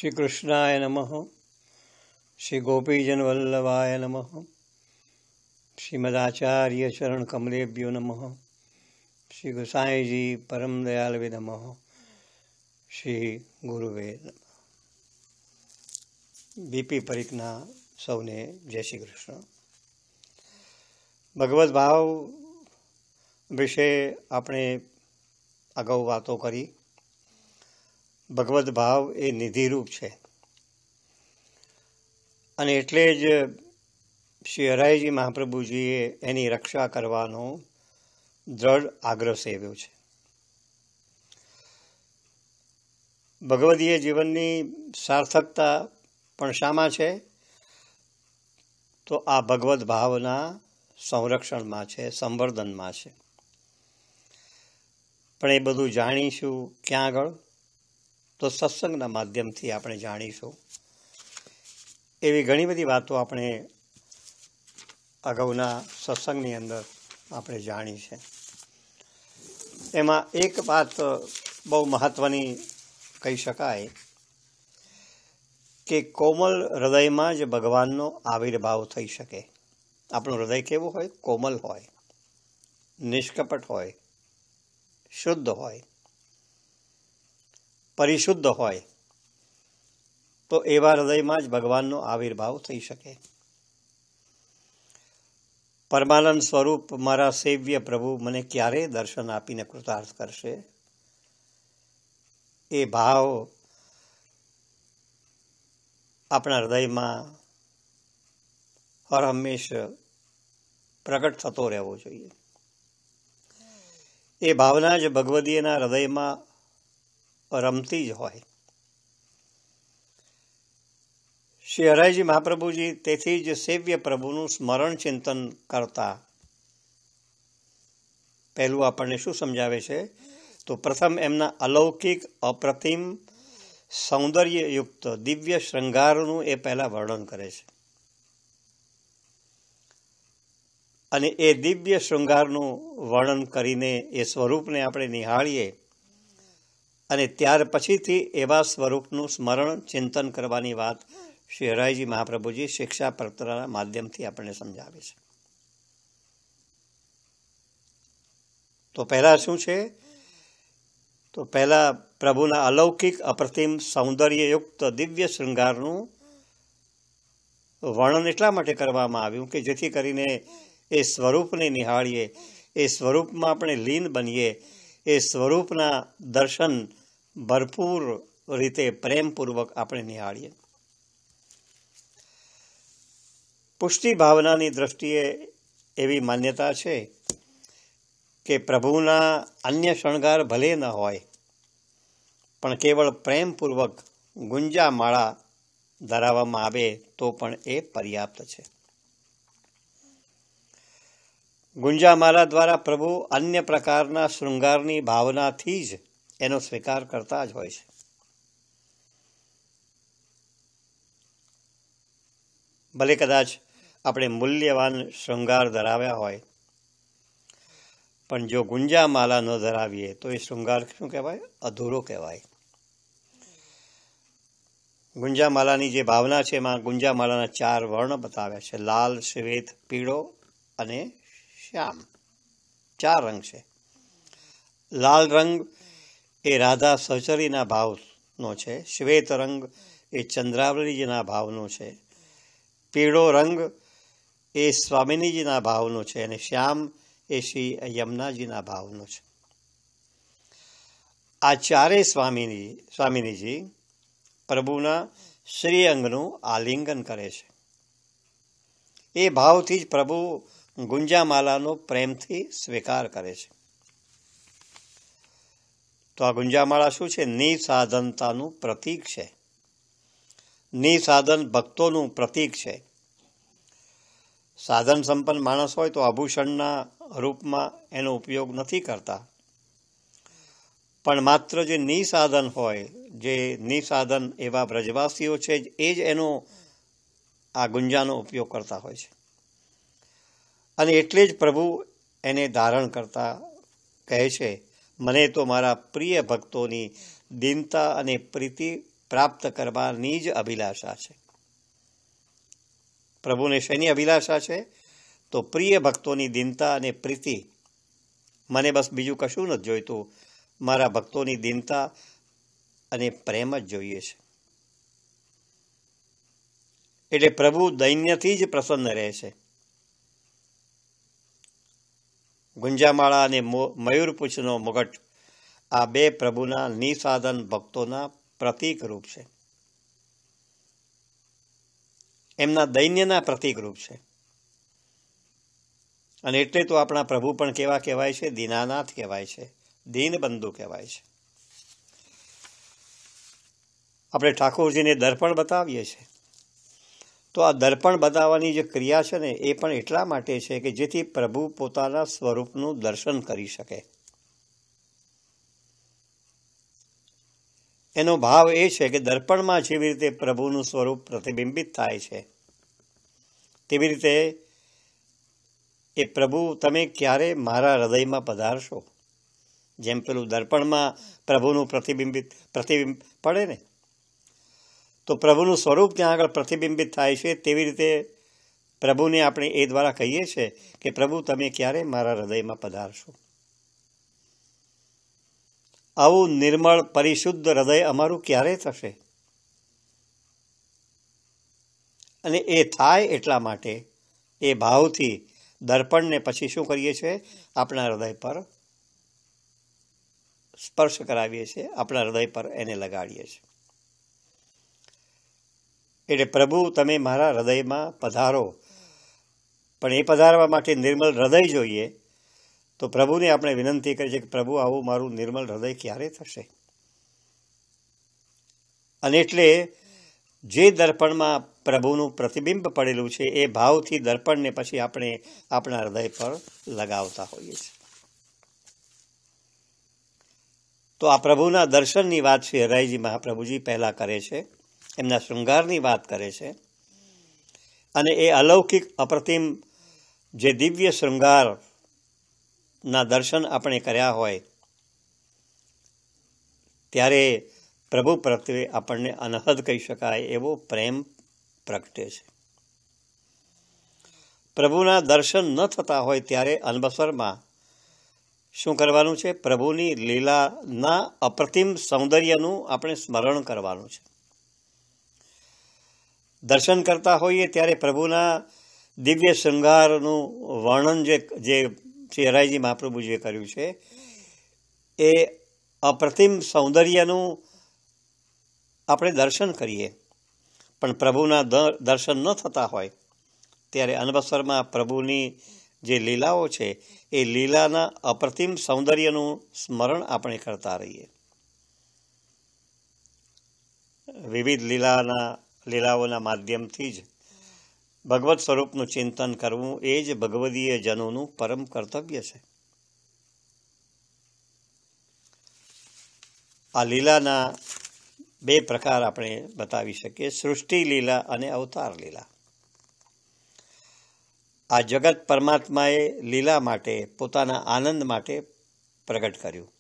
श्री कृष्णाय नमः। श्री गोपीजन वल्लभाय नमः। श्रीमदाचार्य चरण कमलेभ्यो नमः। श्री गोसाई जी परम दयालवे नमः। श्री गुरुवे नमः। बीपी परिकना सौने जय श्री कृष्ण। भगवत भाव विषे આપણે અગાઉ વાતો કરી। ભગવદ્ ભાવ એ નિધિરૂપ છે અને એટલે જ શ્રી હરાયજી મહાપ્રભુજીએ એની રક્ષા કરવાનો દ્રઢ આગ્રહ સેવ્યો છે। ભગવદીય જીવનની સાર્થકતા પણ શામાં છે? તો આ ભગવદ્ ભાવના સંરક્ષણમાં છે, સંવર્ધનમાં છે। પણ એ બધું જાણીશું ક્યાં આગળ? તો સત્સંગના માધ્યમથી આપણે જાણીશું। એવી ઘણી બધી વાતો આપણે અગાઉના સત્સંગની અંદર આપણે જાણી છે। એમાં એક વાત બહુ મહત્ત્વની કહી શકાય કે કોમલ હૃદયમાં જ ભગવાનનો આવિર્ભાવ થઈ શકે। આપણું હૃદય કેવું હોય? કોમલ હોય, નિષ્કપટ હોય, શુદ્ધ હોય, પરિશુદ્ધ હોય, તો એવા હૃદયમાં જ ભગવાનનો આવિર્ભાવ થઈ શકે। પરમાનંદ સ્વરૂપ મારા સેવ્ય પ્રભુ મને ક્યારે દર્શન આપીને કૃતાર્થ કરશે? એ ભાવ આપણા હૃદયમાં હર હંમેશ પ્રગટ થતો રહેવો જોઈએ। એ ભાવના જ ભગવદીયના હૃદયમાં રમતી જ હોય। શ્રી હરાયજી મહાપ્રભુજી તેથી જ સેવ્ય પ્રભુનું સ્મરણ ચિંતન કરતા પહેલું આપણને શું સમજાવે છે? તો પ્રથમ એમના અલૌકિક અપ્રતિમ સૌંદર્યયુક્ત દિવ્ય શૃંગારનું એ પહેલા વર્ણન કરે છે અને એ દિવ્ય શૃંગારનું વર્ણન કરીને એ સ્વરૂપને આપણે નિહાળીએ અને ત્યાર પછીથી એવા સ્વરૂપનું સ્મરણ ચિંતન કરવાની વાત શ્રી હરાયજી મહાપ્રભુજી શિક્ષાપત્રના માધ્યમથી આપણને સમજાવે છે। તો પહેલાં શું છે? તો પહેલાં પ્રભુના અલૌકિક અપ્રતિમ સૌંદર્યયુક્ત દિવ્ય શૃંગારનું વર્ણન એટલા માટે કરવામાં આવ્યું કે જેથી કરીને એ સ્વરૂપને નિહાળીએ, એ સ્વરૂપમાં આપણે લીન બનીએ, એ સ્વરૂપના દર્શન ભરપૂર રીતે પ્રેમપૂર્વક આપણે નિહાળીએ। પુષ્ટિ ભાવનાની દ્રષ્ટિએ એવી માન્યતા છે કે પ્રભુના અન્ય શણગાર ભલે ન હોય પણ કેવળ પ્રેમપૂર્વક ગુંજામાળા ધરાવવામાં આવે તો પણ એ પર્યાપ્ત છે। ગુંજામાલા દ્વારા પ્રભુ અન્ય પ્રકારના શૃંગારની ભાવનાથી જ એનો સ્વીકાર કરતા જ હોય છે। ભલે કદાચ આપણે મૂલ્યવાન શૃંગાર ધરાવ્યા હોય પણ જો ગુંજામાલા ન ધરાવીએ તો એ શૃંગાર શું કહેવાય? અધૂરો કહેવાય। ગુંજામાલાની જે ભાવના છે એમાં ગુંજામાલાના 4 વર્ણ બતાવ્યા છે: લાલ, શ્વેત, પીળો અને શ્યામ। 4 રંગ છે। લાલ રંગ એ રાધા સહચરીના ભાવનો છે, શ્વેત રંગ એ ચંદ્રાવલીજીના ભાવનો છે, પીળો રંગ એ સ્વામિનીજીના ભાવનો છે અને શ્યામ એ શ્રી યમુનાજીના ભાવનો છે। આ ચારેય સ્વામિનીજી પ્રભુના શ્રી અંગનું આલિંગન કરે છે। એ ભાવથી જ પ્રભુ ગુંજામાલાનો પ્રેમથી સ્વીકાર કરે છે। તો આ ગુંજામાળા શું છે? નિસાધનતાનું પ્રતીક છે, નિસાધન ભક્તોનું પ્રતીક છે। સાધન સંપન્ન માણસ હોય તો આભૂષણના રૂપમાં એનો ઉપયોગ નથી કરતા, પણ માત્ર જે નિસાધન હોય, જે નિસાધન એવા બ્રજવાસીઓ છે એ જ એનો આ ગુંજાનો ઉપયોગ કરતા હોય છે અને એટલે જ પ્રભુ એને ધારણ કરતા કહે છે, મને તો મારા પ્રિય ભક્તોની દીનતા અને પ્રીતિ પ્રાપ્ત કરવાની જ અભિલાષા છે. પ્રભુને શેની અભિલાષા છે? તો પ્રિય ભક્તોની દીનતા અને પ્રીતિ. મને બસ બીજું કશું નથી જોઈતું, મારા ભક્તોની દીનતા અને પ્રેમ જ જોઈએ છે. એટલે પ્રભુ દૈન્યથી જ પ્રસન્ન રહે છે. ગુંજામાળા અને મયુરપુચ્છનો મુગટ આ બે પ્રભુના નિસાધન ભક્તોના પ્રતીક રૂપ છે, એમના દૈન્યના પ્રતીક રૂપ છે. અને એટલે તો આપણા પ્રભુ પણ કેવા કહેવાય છે? દીનાનાથ કહેવાય છે, દીનબંધુ કહેવાય છે. આપણે ઠાકોરજીને દર્પણ બતાવીએ છીએ, તો આ દર્પણ બતાવવાની જે ક્રિયા છે ને, એ પણ એટલા માટે છે કે જેથી પ્રભુ પોતાના સ્વરૂપનું દર્શન કરી શકે. એનો ભાવ એ છે કે દર્પણમાં જેવી રીતે પ્રભુનું સ્વરૂપ પ્રતિબિંબિત થાય છે, તેવી રીતે એ પ્રભુ તમે ક્યારે મારા હૃદયમાં પધારશો? જેમ પેલું દર્પણમાં પ્રભુનું પ્રતિબિંબ પડે ને, તો પ્રભુનું સ્વરૂપ ત્યાં આગળ પ્રતિબિંબિત થાય છે. તેવી રીતે પ્રભુને આપણે એ દ્વારા કહીએ છીએ કે પ્રભુ તમે ક્યારે મારા હૃદયમાં પધારશો? આવું નિર્મળ પરિશુદ્ધ હૃદય અમારું ક્યારે થશે? અને એ થાય એટલા માટે એ ભાવથી દર્પણને પછી શું કરીએ છીએ? આપણા હૃદય પર સ્પર્શ કરાવીએ છીએ, આપણા હૃદય પર એને લગાડીએ છીએ. એટલે પ્રભુ તમે મારા હૃદયમાં પધારો, પણ એ પધારવા માટે નિર્મળ હૃદય જોઈએ. તો પ્રભુને આપણે વિનંતી કરીએ છીએ કે પ્રભુ આવું મારું નિર્મળ હૃદય ક્યારે થશે? અને એટલે જે દર્પણમાં પ્રભુનું પ્રતિબિંબ પડેલું છે એ ભાવથી દર્પણને પછી આપણે આપણા હૃદય પર લગાવતા હોઈએ છીએ. તો આ પ્રભુના દર્શનની વાત શ્રી હરાયજી મહાપ્રભુજી પહેલાં કરે છે, એમના શૃંગારની વાત કરે છે. અને એ અલૌકિક અપ્રતિમ જે દિવ્ય શૃંગારના દર્શન આપણે કર્યા હોય ત્યારે પ્રભુ પ્રત્યે આપણને અનહદ કહી શકાય એવો પ્રેમ પ્રગટે છે. પ્રભુના દર્શન ન થતા હોય ત્યારે અનબસરમાં શું કરવાનું છે? પ્રભુની લીલાના અપ્રતિમ સૌંદર્યનું આપણે સ્મરણ કરવાનું છે. દર્શન કરતા હોઈએ ત્યારે પ્રભુના દિવ્ય શૃંગારનું વર્ણન જે શ્રી હરાયજી મહાપ્રભુજીએ કર્યું છે, એ અપ્રતિમ સૌંદર્યનું આપણે દર્શન કરીએ. પણ પ્રભુના દર્શન ન થતા હોય ત્યારે અનવસરમાં પ્રભુની જે લીલાઓ છે એ લીલાના અપ્રતિમ સૌંદર્યનું સ્મરણ આપણે કરતા રહીએ. વિવિધ લીલાઓના માધ્યમથી જ ભગવત સ્વરૂપનું ચિંતન કરવું એ જ ભગવદીય જનોનું પરમ કર્તવ્ય છે. આ લીલાના બે પ્રકાર આપણે બતાવી શકીએ, સૃષ્ટિ લીલા અને અવતાર લીલા. આ જગત પરમાત્માએ લીલા માટે, પોતાના આનંદ માટે પ્રગટ કર્યું.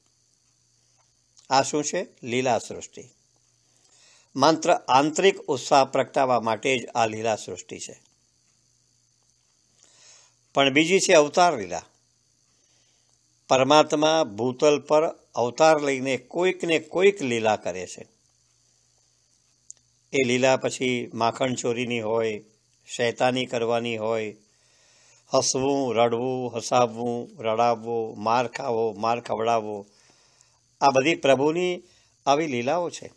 આ શું છે? લીલા સૃષ્ટિ. માત્ર આંતરિક ઉત્સાહ પ્રગટાવવા માટે જ આ લીલા સૃષ્ટિ છે. પણ બીજી છે અવતાર લીલા. પરમાત્મા ભૂતલ પર અવતાર લઈને કોઈકને કોઈક લીલા કરે છે. એ લીલા પછી માખણ ચોરીની હોય, શૈતાની કરવાની હોય, હસવું, રડવું, હસાવવું, રડાવવું, માર ખાવો, માર ખવડાવવો, આ બધી પ્રભુની આવી લીલાઓ છે.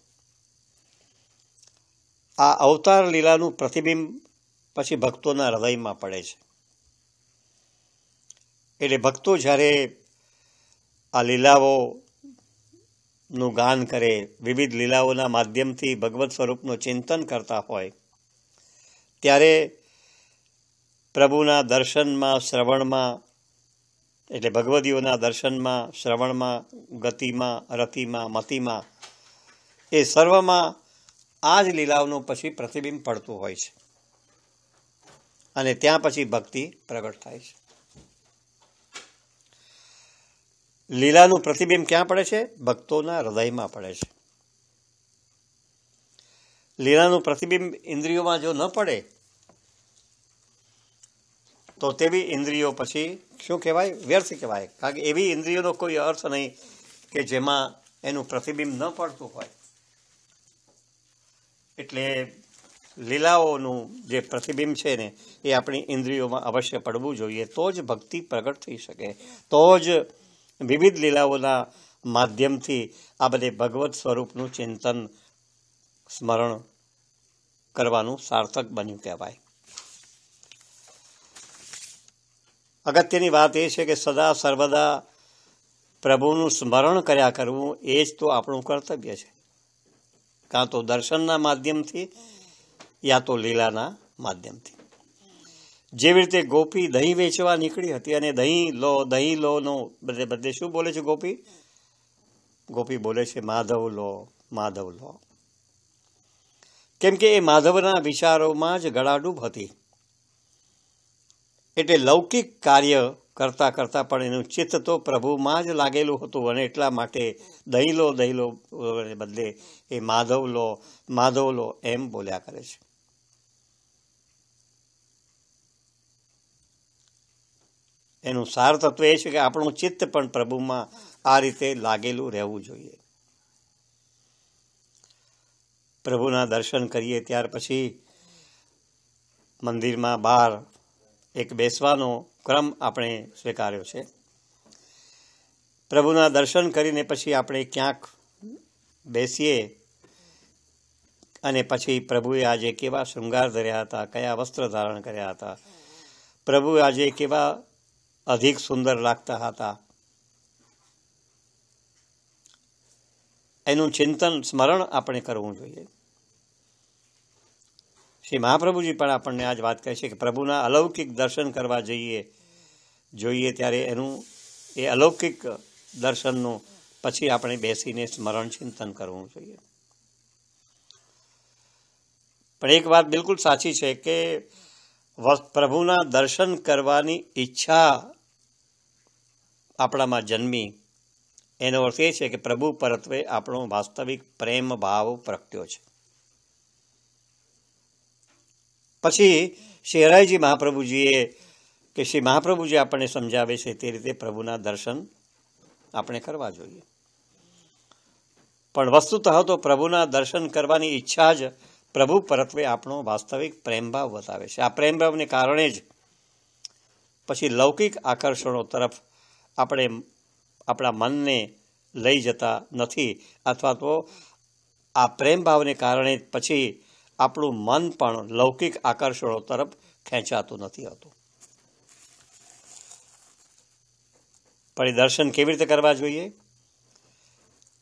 આ અવતાર લીલાનું પ્રતિબિંબ પછી ભક્તોના હૃદયમાં પડે છે. એટલે ભક્તો જ્યારે આ લીલાઓનું ગાન કરે, વિવિધ લીલાઓના માધ્યમથી ભગવત સ્વરૂપનું ચિંતન કરતા હોય ત્યારે પ્રભુના દર્શનમાં, શ્રવણમાં, એટલે ભગવદીઓના દર્શનમાં, શ્રવણમાં, ગતિમાં, રતિમાં, મતિમાં, એ સર્વમાં આ જ લીલાઓનું પછી પ્રતિબિંબ પડતું હોય છે. અને ત્યાં પછી ભક્તિ પ્રગટ થાય છે. લીલાનું પ્રતિબિંબ ક્યાં પડે છે? ભક્તોના હૃદયમાં પડે છે. લીલાનું પ્રતિબિંબ ઇન્દ્રિયોમાં જો ન પડે તો તેવી ઇન્દ્રિયો પછી શું કહેવાય? વ્યર્થ કહેવાય. કારણ કે એવી ઇન્દ્રિયોનો કોઈ અર્થ નહીં કે જેમાં એનું પ્રતિબિંબ ન પડતું હોય. એટલે લીલાઓનું જે પ્રતિબિંબ છે ને એ આપણી ઇન્દ્રિયોમાં અવશ્ય પડવું જોઈએ, તો જ ભક્તિ પ્રગટ થઈ શકે, તો જ વિવિધ લીલાઓના માધ્યમથી આ બધે ભગવત સ્વરૂપનું ચિંતન સ્મરણ કરવાનું સાર્થક બન્યું કહેવાય. અગત્યની વાત એ છે કે સદા સર્વદા પ્રભુનું સ્મરણ કર્યા કરવું એ જ તો આપણું કર્તવ્ય છે, કાં તો દર્શનના માધ્યમથી યા તો લીલાના માધ્યમથી. જેવી રીતે ગોપી દહીં વેચવા નીકળી હતી અને દહીં લોનો બધે શું બોલે છે ગોપી બોલે છે માધવ લો, માધવ લો. કેમ કે એ માધવના વિચારોમાં જ ગળાડૂબ હતી. એટલે લૌકિક કાર્ય કરતાં કરતાં પણ એનું ચિત્ત તો પ્રભુમાં જ લાગેલું હતું અને એટલા માટે દહીં લો બદલે એ માધવ લો એમ બોલ્યા કરે છે. એનું સાર તત્વ એ છે કે આપણું ચિત્ત પણ પ્રભુમાં આ રીતે લાગેલું રહેવું જોઈએ. પ્રભુના દર્શન કરીએ ત્યાર પછી મંદિરમાં બહાર એક બેસવાનો ક્રમ આપણે સ્વીકાર્યો છે. પ્રભુના દર્શન કરીને પછી આપણે ક્યાંક બેસીએ અને પછી પ્રભુએ આજે કેવા શૃંગાર ધર્યા હતા, કયા વસ્ત્ર ધારણ કર્યા હતા, પ્રભુ આજે કેવા અધિક સુંદર લાગતા હતા, એનું ચિંતન સ્મરણ આપણે કરવું જોઈએ. શ્રી મહાપ્રભુજી પણ આપણને આજ વાત કહે છે કે પ્રભુના અલૌકિક દર્શન કરવા જોઈએ ત્યારે એનું એ અલૌકિક દર્શનનું પછી આપણે બેસીને સ્મરણ ચિંતન કરવું જોઈએ. પણ એક વાત બિલકુલ સાચી છે કે પ્રભુના દર્શન કરવાની ઈચ્છા આપણામાં જન્મી એનો અર્થ એ છે કે પ્રભુ પરત્વે આપણો વાસ્તવિક પ્રેમ ભાવ પ્રગટ્યો છે. પછી શ્રી હરાયજી મહાપ્રભુજી આપણને સમજાવે છે તે રીતે પ્રભુના દર્શન આપણે કરવા જોઈએ. પણ વસ્તુતઃ તો પ્રભુના દર્શન કરવાની ઈચ્છા જ પ્રભુ પરત્વે આપણો વાસ્તવિક પ્રેમભાવ બતાવે છે. આ પ્રેમભાવને કારણે જ પછી લૌકિક આકર્ષણો તરફ આપણે આપણા મનને લઈ જતા નથી, અથવા તો આ પ્રેમભાવને કારણે પછી આપણું મન પણ લૌકિક આકર્ષણો તરફ ખેંચાતું નથી હોતું. પણ એ દર્શન કેવી રીતે કરવા જોઈએ?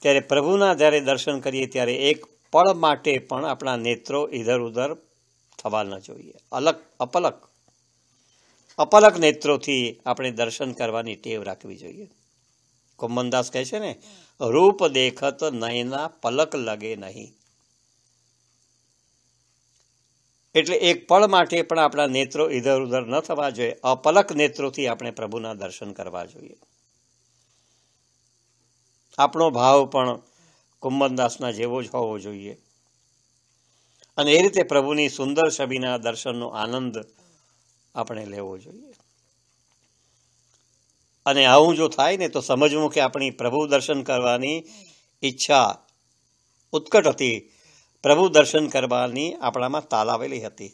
ત્યારે પ્રભુના જ્યારે દર્શન કરીએ ત્યારે એક પળ માટે પણ આપણા નેત્રો ઇધર ઉધર થવા ન જોઈએ. અપલક નેત્રોથી આપણે દર્શન કરવાની ટેવ રાખવી જોઈએ. કુંમનદાસ કહે છે ને, રૂપ દેખત નયના પલક લગે નહીં. એટલે એક પળ માટે પણ આપણા નેત્રો ઇધર ઉધર ન થવા જોઈએ. અપલક નેત્રોથી આપણે પ્રભુના દર્શન કરવા જોઈએ. આપણો ભાવ પણ કુંમનદાસના જેવો જ હોવો જોઈએ અને એ રીતે પ્રભુની સુંદર છબીના દર્શનનો આનંદ આપણે લેવો જોઈએ. અને આવું જો થાય ને તો સમજવું કે આપણી પ્રભુ દર્શન કરવાની ઈચ્છા ઉત્કટ હતી, પ્રભુ દર્શન કરવાની આપણામાં તાલાવેલી હતી.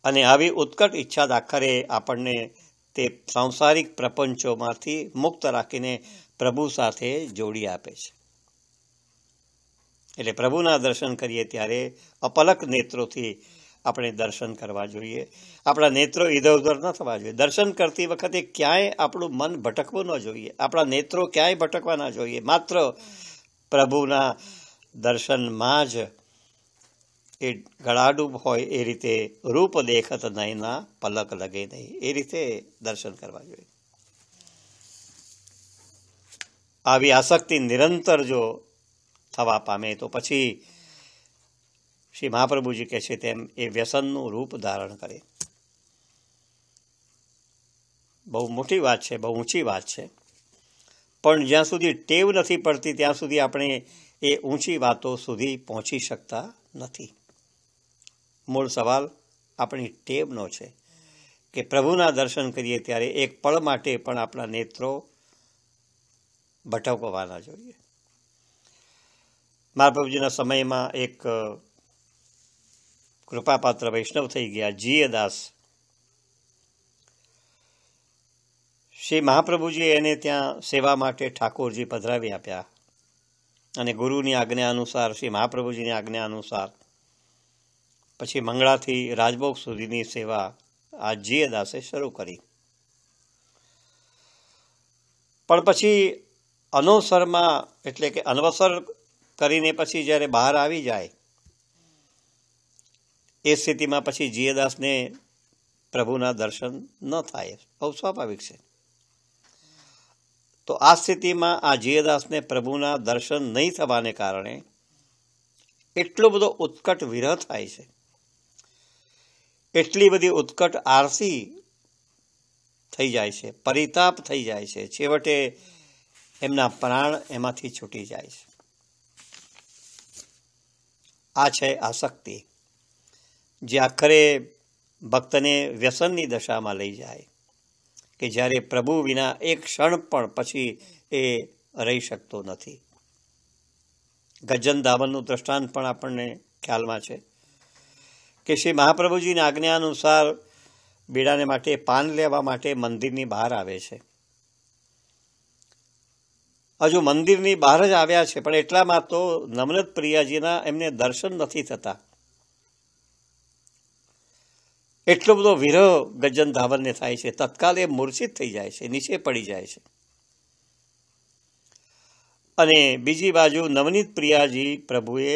અને આવી ઉત્કટ ઈચ્છા દાખરે આપણને તે સાંસારિક પ્રપંચોમાંથી મુક્ત રાખીને પ્રભુ સાથે જોડી આપે છે. એટલે પ્રભુના દર્શન કરીએ ત્યારે અપલક નેત્રોથી આપણે દર્શન કરવા જોઈએ. આપણા નેત્રો ઇધર ઉધર ન થવા જોઈએ. દર્શન કરતી વખતે ક્યાંય આપણું મન ભટકવું ન જોઈએ. આપણા નેત્રો ક્યાંય ભટકવા ના જોઈએ. માત્ર પ્રભુના દર્શનમાં જ એ ગળાડૂબ હોય એ રીતે રૂપ દેખત નયના પલક લગે નહીં, એ રીતે દર્શન કરવા જોઈએ. આવી આસક્તિ નિરંતર જો થવા પામે તો પછી શ્રી મહાપ્રભુજી કહે છે તેમ એ વ્યસનનું રૂપ ધારણ કરે. બહુ મોટી વાત છે, બહુ ઊંચી વાત છે. પણ જ્યાં સુધી ટેવ નથી પડતી ત્યાં સુધી આપણે એ ઊંચી વાતો સુધી પહોંચી શકતા નથી. મૂળ સવાલ આપણી ટેવનો છે કે પ્રભુના દર્શન કરીએ ત્યારે એક પળ માટે પણ આપણા નેત્રો ભટકવા ના જોઈએ. મારા પ્રભુજીના સમયમાં એક કૃપાપાત્ર વૈષ્ણવ થઈ ગયા જીએ દાસ. શ્રી મહાપ્રભુજી એને ત્યાં સેવા માટે ઠાકોરજી પધરાવી આપ્યા અને ગુરુની આજ્ઞા અનુસાર, શ્રી મહાપ્રભુજીની આજ્ઞા અનુસાર પછી મંગળાથી રાજભોગ સુધીની સેવા આ જીએ દાસે શરૂ કરી. પણ પછી અનવસરમાં એટલે કે અનવસર કરીને પછી જ્યારે બહાર આવી જાય એ સ્થિતિમાં પછી જીએદાસને પ્રભુના દર્શન ન થાય, બહુ સ્વાભાવિક છે. તો આ સ્થિતિમાં આ જીએદાસને પ્રભુના દર્શન નહીં થવાને કારણે એટલો બધો ઉત્કટ વિરહ થાય છે, એટલી બધી ઉત્કટ આરસી થઈ જાય છે, પરિતાપ થઈ જાય છે, છેવટે એમના પ્રાણ એમાંથી છૂટી જાય છે. આ છે આસક્તિ, જે આખરે ભક્તને વ્યસનની દશામાં લઈ જાય કે જ્યારે પ્રભુ વિના એક ક્ષણ પણ પછી એ રહી શકતો નથી. ગજન દામનનું દ્રષ્ટાંત પણ આપણને ખ્યાલમાં છે કે શ્રી મહાપ્રભુજીની આજ્ઞા અનુસાર બીડાને માટે પાન લેવા માટે મંદિરની બહાર આવે છે. હજુ મંદિરની બહાર જ આવ્યા છે પણ એટલામાં તો નવનત પ્રિયાજીના એમને દર્શન નથી થતા. એટલો બધો વિરહ ગજન ધાવનને થાય છે, તત્કાલ એ મૂર્છિત થઈ જાય છે, નીચે પડી જાય છે. અને બીજી બાજુ નવનીત પ્રિયાજી પ્રભુએ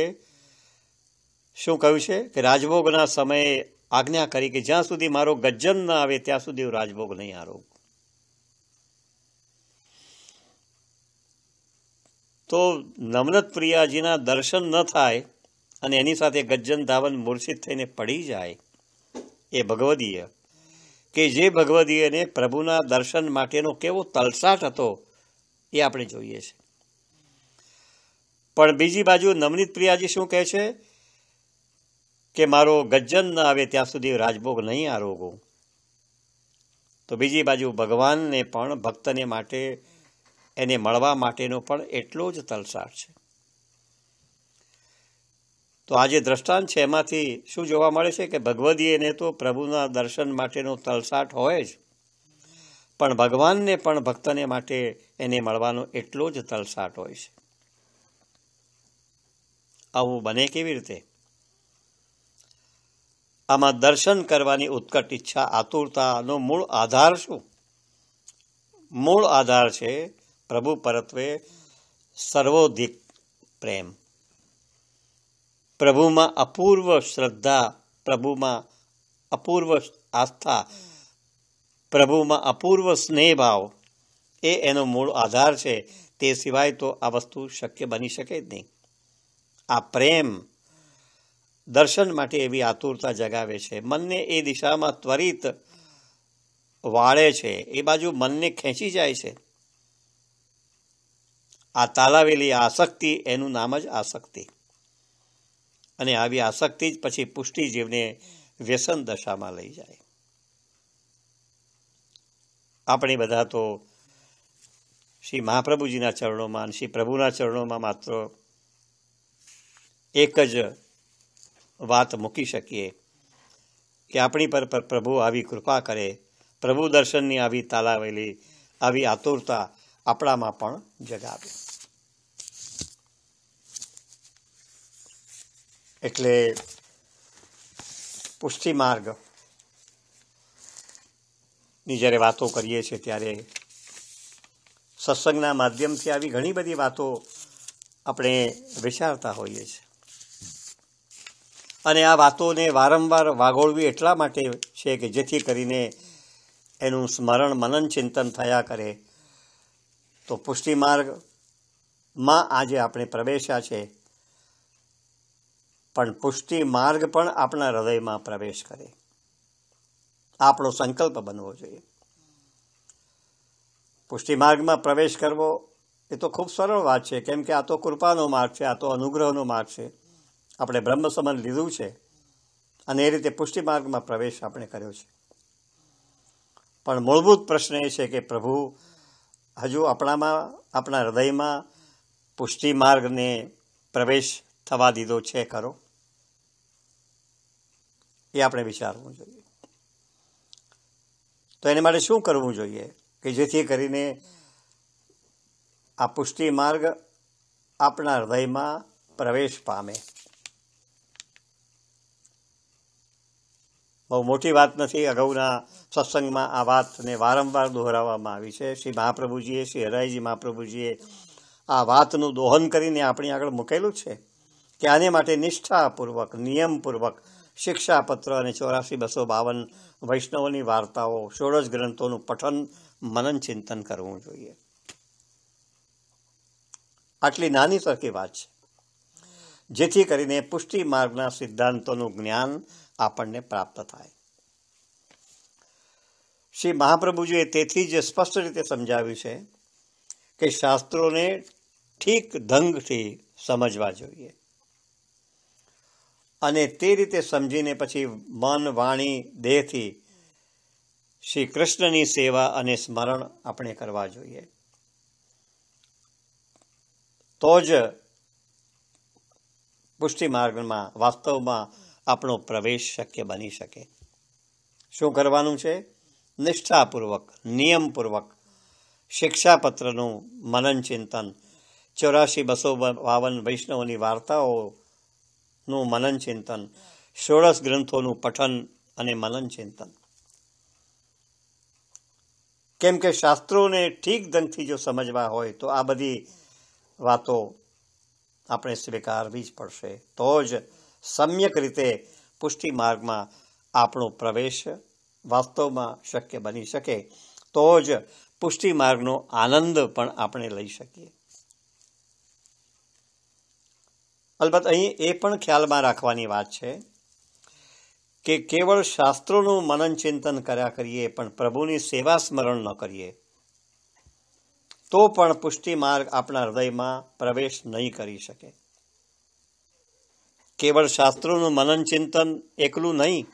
શું કહ્યું છે કે રાજભોગના સમયે આજ્ઞા કરી કે જ્યાં સુધી મારો ગજન ન આવે ત્યાં સુધી હું રાજભોગ નહીં આરોગું. તો નવનત પ્રિયાજીના દર્શન ન થાય અને એની સાથે ગજ્જન ધાવન મૂર્છિત થઈને પડી જાય એ ભગવદીય, કે જે ભગવદીયને પ્રભુના દર્શન માટેનો કેવો તલસાટ હતો એ આપણે જોઈએ છે. પણ બીજી બાજુ નવનીત પ્રિયાજી શું કહે છે કે મારો ગજ્જન ન આવે ત્યાં સુધી રાજભોગ નહીં આરોગું. તો બીજી બાજુ ભગવાનને પણ ભક્તને માટે, એને મળવા માટેનો પણ એટલો જ તલસાટ છે. તો આ જે દ્રષ્ટાંત છે એમાંથી શું જોવા મળે છે કે ભગવદીયને તો પ્રભુના દર્શન માટેનો તલસાટ હોય જ, પણ ભગવાનને પણ ભક્તને માટે એને મળવાનો એટલો જ તલસાટ હોય છે. આવું બને કેવી રીતે? આમાં દર્શન કરવાની ઉત્કટ ઈચ્છા, આતુરતાનો મૂળ આધાર શું? મૂળ આધાર છે પ્રભુ પરત્વે સર્વોધિક પ્રેમ, પ્રભુમાં અપૂર્વ શ્રદ્ધા, પ્રભુમાં અપૂર્વ આસ્થા, પ્રભુમાં અપૂર્વ સ્નેહભાવ, એ એનો મૂળ આધાર છે. તે સિવાય તો આ વસ્તુ શક્ય બની શકે જ નહીં. આ પ્રેમ દર્શન માટે એવી આતુરતા જગાવે છે, મનને એ દિશામાં ત્વરિત વાળે છે, એ બાજુ મનને ખેંચી જાય છે. આ તાલાવેલી આસક્તિ, એનું નામ જ આસક્તિ. અને આવી આસક્તિ જ પછી પુષ્ટિજીવને વ્યસન દશામાં લઈ જાય. આપણે બધા તો શ્રી મહાપ્રભુજીના ચરણોમાં, શ્રી પ્રભુના ચરણોમાં માત્ર એક જ વાત મૂકી શકીએ કે આપણી પર પ્રભુ આવી કૃપા કરે, પ્રભુ દર્શનની આવી તાલાવેલી, આવી આતુરતા આપણામાં પણ જગાવે. એટલે પુષ્ટિ માર્ગની જ્યારે વાતો કરીએ છીએ ત્યારે સત્સંગના માધ્યમથી આવી ઘણી બધી વાતો આપણે વિચારતા હોઈએ છીએ. અને આ વાતોને વારંવાર વાગોળવી એટલા માટે છે કે જેથી કરીને એનું સ્મરણ, મનન, ચિંતન થયા કરે. તો પુષ્ટિ માર્ગમાં આજે આપણે પ્રવેશ્યા છે, પણ પુષ્ટિ માર્ગ પણ આપણા હૃદયમાં પ્રવેશ કરે. આપણો સંકલ્પ બનવો જોઈએ. પુષ્ટિ માર્ગમાં પ્રવેશ કરવો એ તો ખૂબ સરળ વાત છે, કેમ કે આ તો કૃપાનો માર્ગ છે, આ તો અનુગ્રહનો માર્ગ છે. આપણે બ્રહ્મ સંબંધ લીધું છે અને એ રીતે પુષ્ટિ માર્ગમાં પ્રવેશ આપણે કર્યો છે. પણ મૂળભૂત પ્રશ્ન એ છે કે પ્રભુ હજુ આપણા હૃદયમાં પુષ્ટિ માર્ગને પ્રવેશ થવા દીધો છે ખરો? એ આપણે વિચારવું જોઈએ. તો એને માટે શું કરવું જોઈએ કે જેથી કરીને આ પુષ્ટિ માર્ગ આપણા હૃદયમાં પ્રવેશ પામે? બહુ મોટી વાત નથી. અગાઉના સત્સંગમાં આ વાતને વારંવાર દોહરાવવામાં આવી છે. શ્રી મહાપ્રભુજીએ, શ્રી હરાઈજી મહાપ્રભુજીએ આ વાતનું દોહન કરીને આપણી આગળ મૂકેલું છે કે આને માટે નિષ્ઠાપૂર્વક, નિયમપૂર્વક શિક્ષાપત્ર અને 84-252 વૈષ્ણવોની વાર્તાઓ, 16 ગ્રંથોનું પઠન, મનન, ચિંતન કરવું જોઈએ. આટલી નાની સરખી વાત છે, જેથી કરીને પુષ્ટિ માર્ગના સિદ્ધાંતોનું જ્ઞાન આપણને પ્રાપ્ત થાય. શ્રી મહાપ્રભુજીએ તેથી જ સ્પષ્ટ રીતે સમજાવ્યું છે કે શાસ્ત્રોને ઠીક ઢંગથી સમજવા જોઈએ અને તે રીતે સમજીને પછી મન, વાણી, દેહથી શ્રી કૃષ્ણની સેવા અને સ્મરણ આપણે કરવા જોઈએ. તો જ પુષ્ટિ માર્ગમાં વાસ્તવમાં આપણો પ્રવેશ શક્ય બની શકે. શું કરવાનું છે? નિષ્ઠાપૂર્વક, નિયમપૂર્વક શિક્ષાપત્રનું મનન ચિંતન, 84-252 વૈષ્ણવોની વાર્તાઓનું મનન ચિંતન, 16 ગ્રંથોનું પઠન અને મનન ચિંતન. કેમ કે શાસ્ત્રોને ઠીક ઢંગથી જો સમજવા હોય તો આ બધી વાતો આપણે સ્વીકારવી જ પડશે. તો જ સમ્યક રીતે પુષ્ટિ માર્ગમાં આપણો પ્રવેશ વાસ્તવમાં શક્ય બની શકે. તો જ પુષ્ટિ માર્ગનો આનંદ પણ આપણે લઈ શકીએ. અલબત્ત અહીં એ પણ ખ્યાલમાં રાખવાની વાત છે કે કેવળ શાસ્ત્રોનું મનન ચિંતન કર્યા કરીએ પણ પ્રભુની સેવા સ્મરણ ન કરીએ તો પણ પુષ્ટિ માર્ગ આપણા હૃદયમાં પ્રવેશ નહીં કરી શકે. કેવળ શાસ્ત્રોનું મનન ચિંતન એકલું નહીં,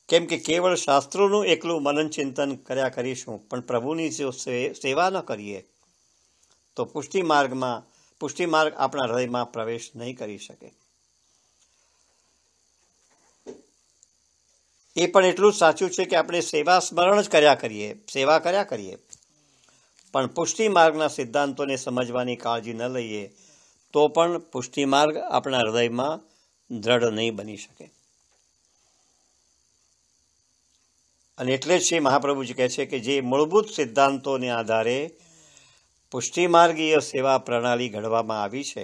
કેમ કે કેવળ શાસ્ત્રોનું એકલું મનન ચિંતન કર્યા કરીશું પણ પ્રભુની જો સેવા ન કરીએ તો પુષ્ટિ માર્ગ આપણા હૃદયમાં પ્રવેશ નહીં કરી શકે. એ પણ એટલું જ સાચું છે કે આપણે સેવા સ્મરણ જ સેવા કર્યા કરીએ પણ પુષ્ટિ માર્ગના સિદ્ધાંતોને સમજવાની કાળજી ન લઈએ તો પણ પુષ્ટિ માર્ગ આપણા હૃદયમાં દ્રઢ નહીં બની શકે. અને એટલે જ શ્રી મહાપ્રભુજી કહે છે કે જે મૂળભૂત સિદ્ધાંતોને આધારે પુષ્ટિ માર્ગીય સેવા પ્રણાલી ઘડવામાં આવી છે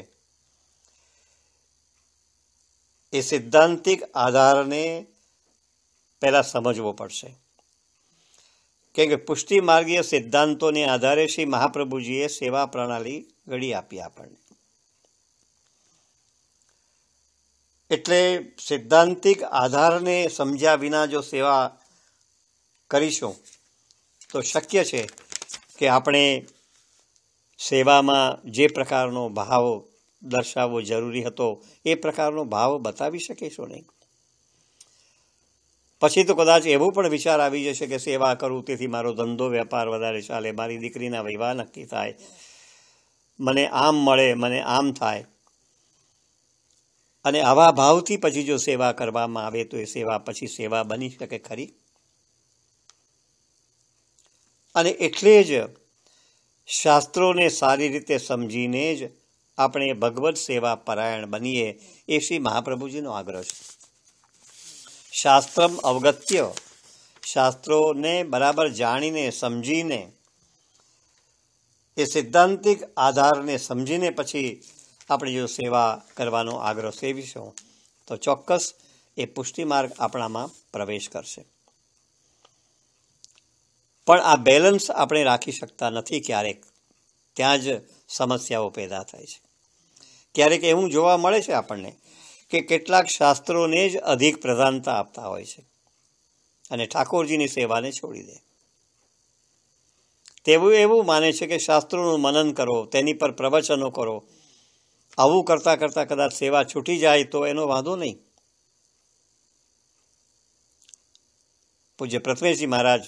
એ સિદ્ધાંતિક આધારને પહેલાં સમજવો પડશે. કેમ કે પુષ્ટિ માર્ગીય સિદ્ધાંતોને આધારે શ્રી મહાપ્રભુજીએ સેવા પ્રણાલી ઘડી આપી આપણને. એટલે સિદ્ધાંતિક આધારને સમજ્યા વિના જો સેવા કરીશું તો શક્ય છે કે આપણે સેવામાં જે પ્રકારનો ભાવ દર્શાવવો જરૂરી હતો એ પ્રકારનો ભાવ બતાવી શકીશું નહીં. પછી તો કદાચ એવું પણ વિચાર આવી જશે કે સેવા કરું તેથી મારો ધંધો વેપાર વધારે ચાલે, મારી દીકરીના વિવાહ નક્કી થાય, મને આમ મળે, મને આમ થાય. અને આવા ભાવથી પછી જો સેવા કરવામાં આવે તો એ સેવા પછી સેવા બની શકે ખરી? અને એટલે જ શાસ્ત્રોને સારી રીતે સમજીને જ આપણે ભગવત સેવા પરાયણ બનીએ એ શ્રી મહાપ્રભુજીનો આગ્રહ છે. શાસ્ત્રમ અવગત્ય, શાસ્ત્રોને બરાબર જાણીને સમજીને એ સિદ્ધાંતિક આધારને સમજીને પછી આપણે જો સેવા કરવાનો આગ્રહ સેવીશું તો ચોક્કસ એ પુષ્ટિ માર્ગ આપણામાં પ્રવેશ કરશે. પણ આ બેલેન્સ આપણે રાખી શકતા નથી. ક્યારેક ત્યાં જ સમસ્યાઓ પેદા થાય છે. ક્યારેક એવું જોવા મળે છે આપણને કે કેટલાક શાસ્ત્રોને જ અધિક પ્રધાનતા આપતા હોય છે અને ઠાકોરજીની સેવાને છોડી દે. તેવું એવું માને છે કે શાસ્ત્રોનું મનન કરો, તેની પર પ્રવચનો કરો. આવું કરતાં કરતાં કદાચ સેવા છૂટી જાય તો એનો વાંધો નહીં. પૂજ્ય પ્રથમેશજી મહારાજ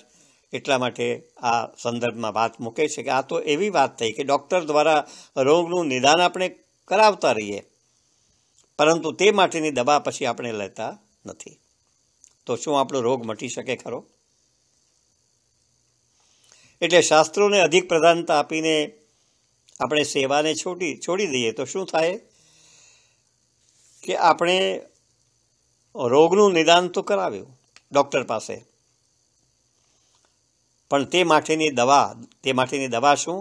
એટલા માટે આ સંદર્ભમાં વાત મૂકે છે કે આ તો એવી વાત થઈ કે ડૉક્ટર દ્વારા રોગનું નિદાન આપણે કરાવતા રહીએ, પરંતુ તે માટેની દવા પછી આપણે લેતા નથી. તો શું આપણો રોગ મટી શકે ખરો? એટલે શાસ્ત્રોને અધિક પ્રધાનતા આપીને આપણે સેવાને છોડી દઈએ તો શું થાય કે આપણે રોગનું નિદાન તો કરાવ્યું ડૉક્ટર પાસે, પણ તે માટેની દવા શું?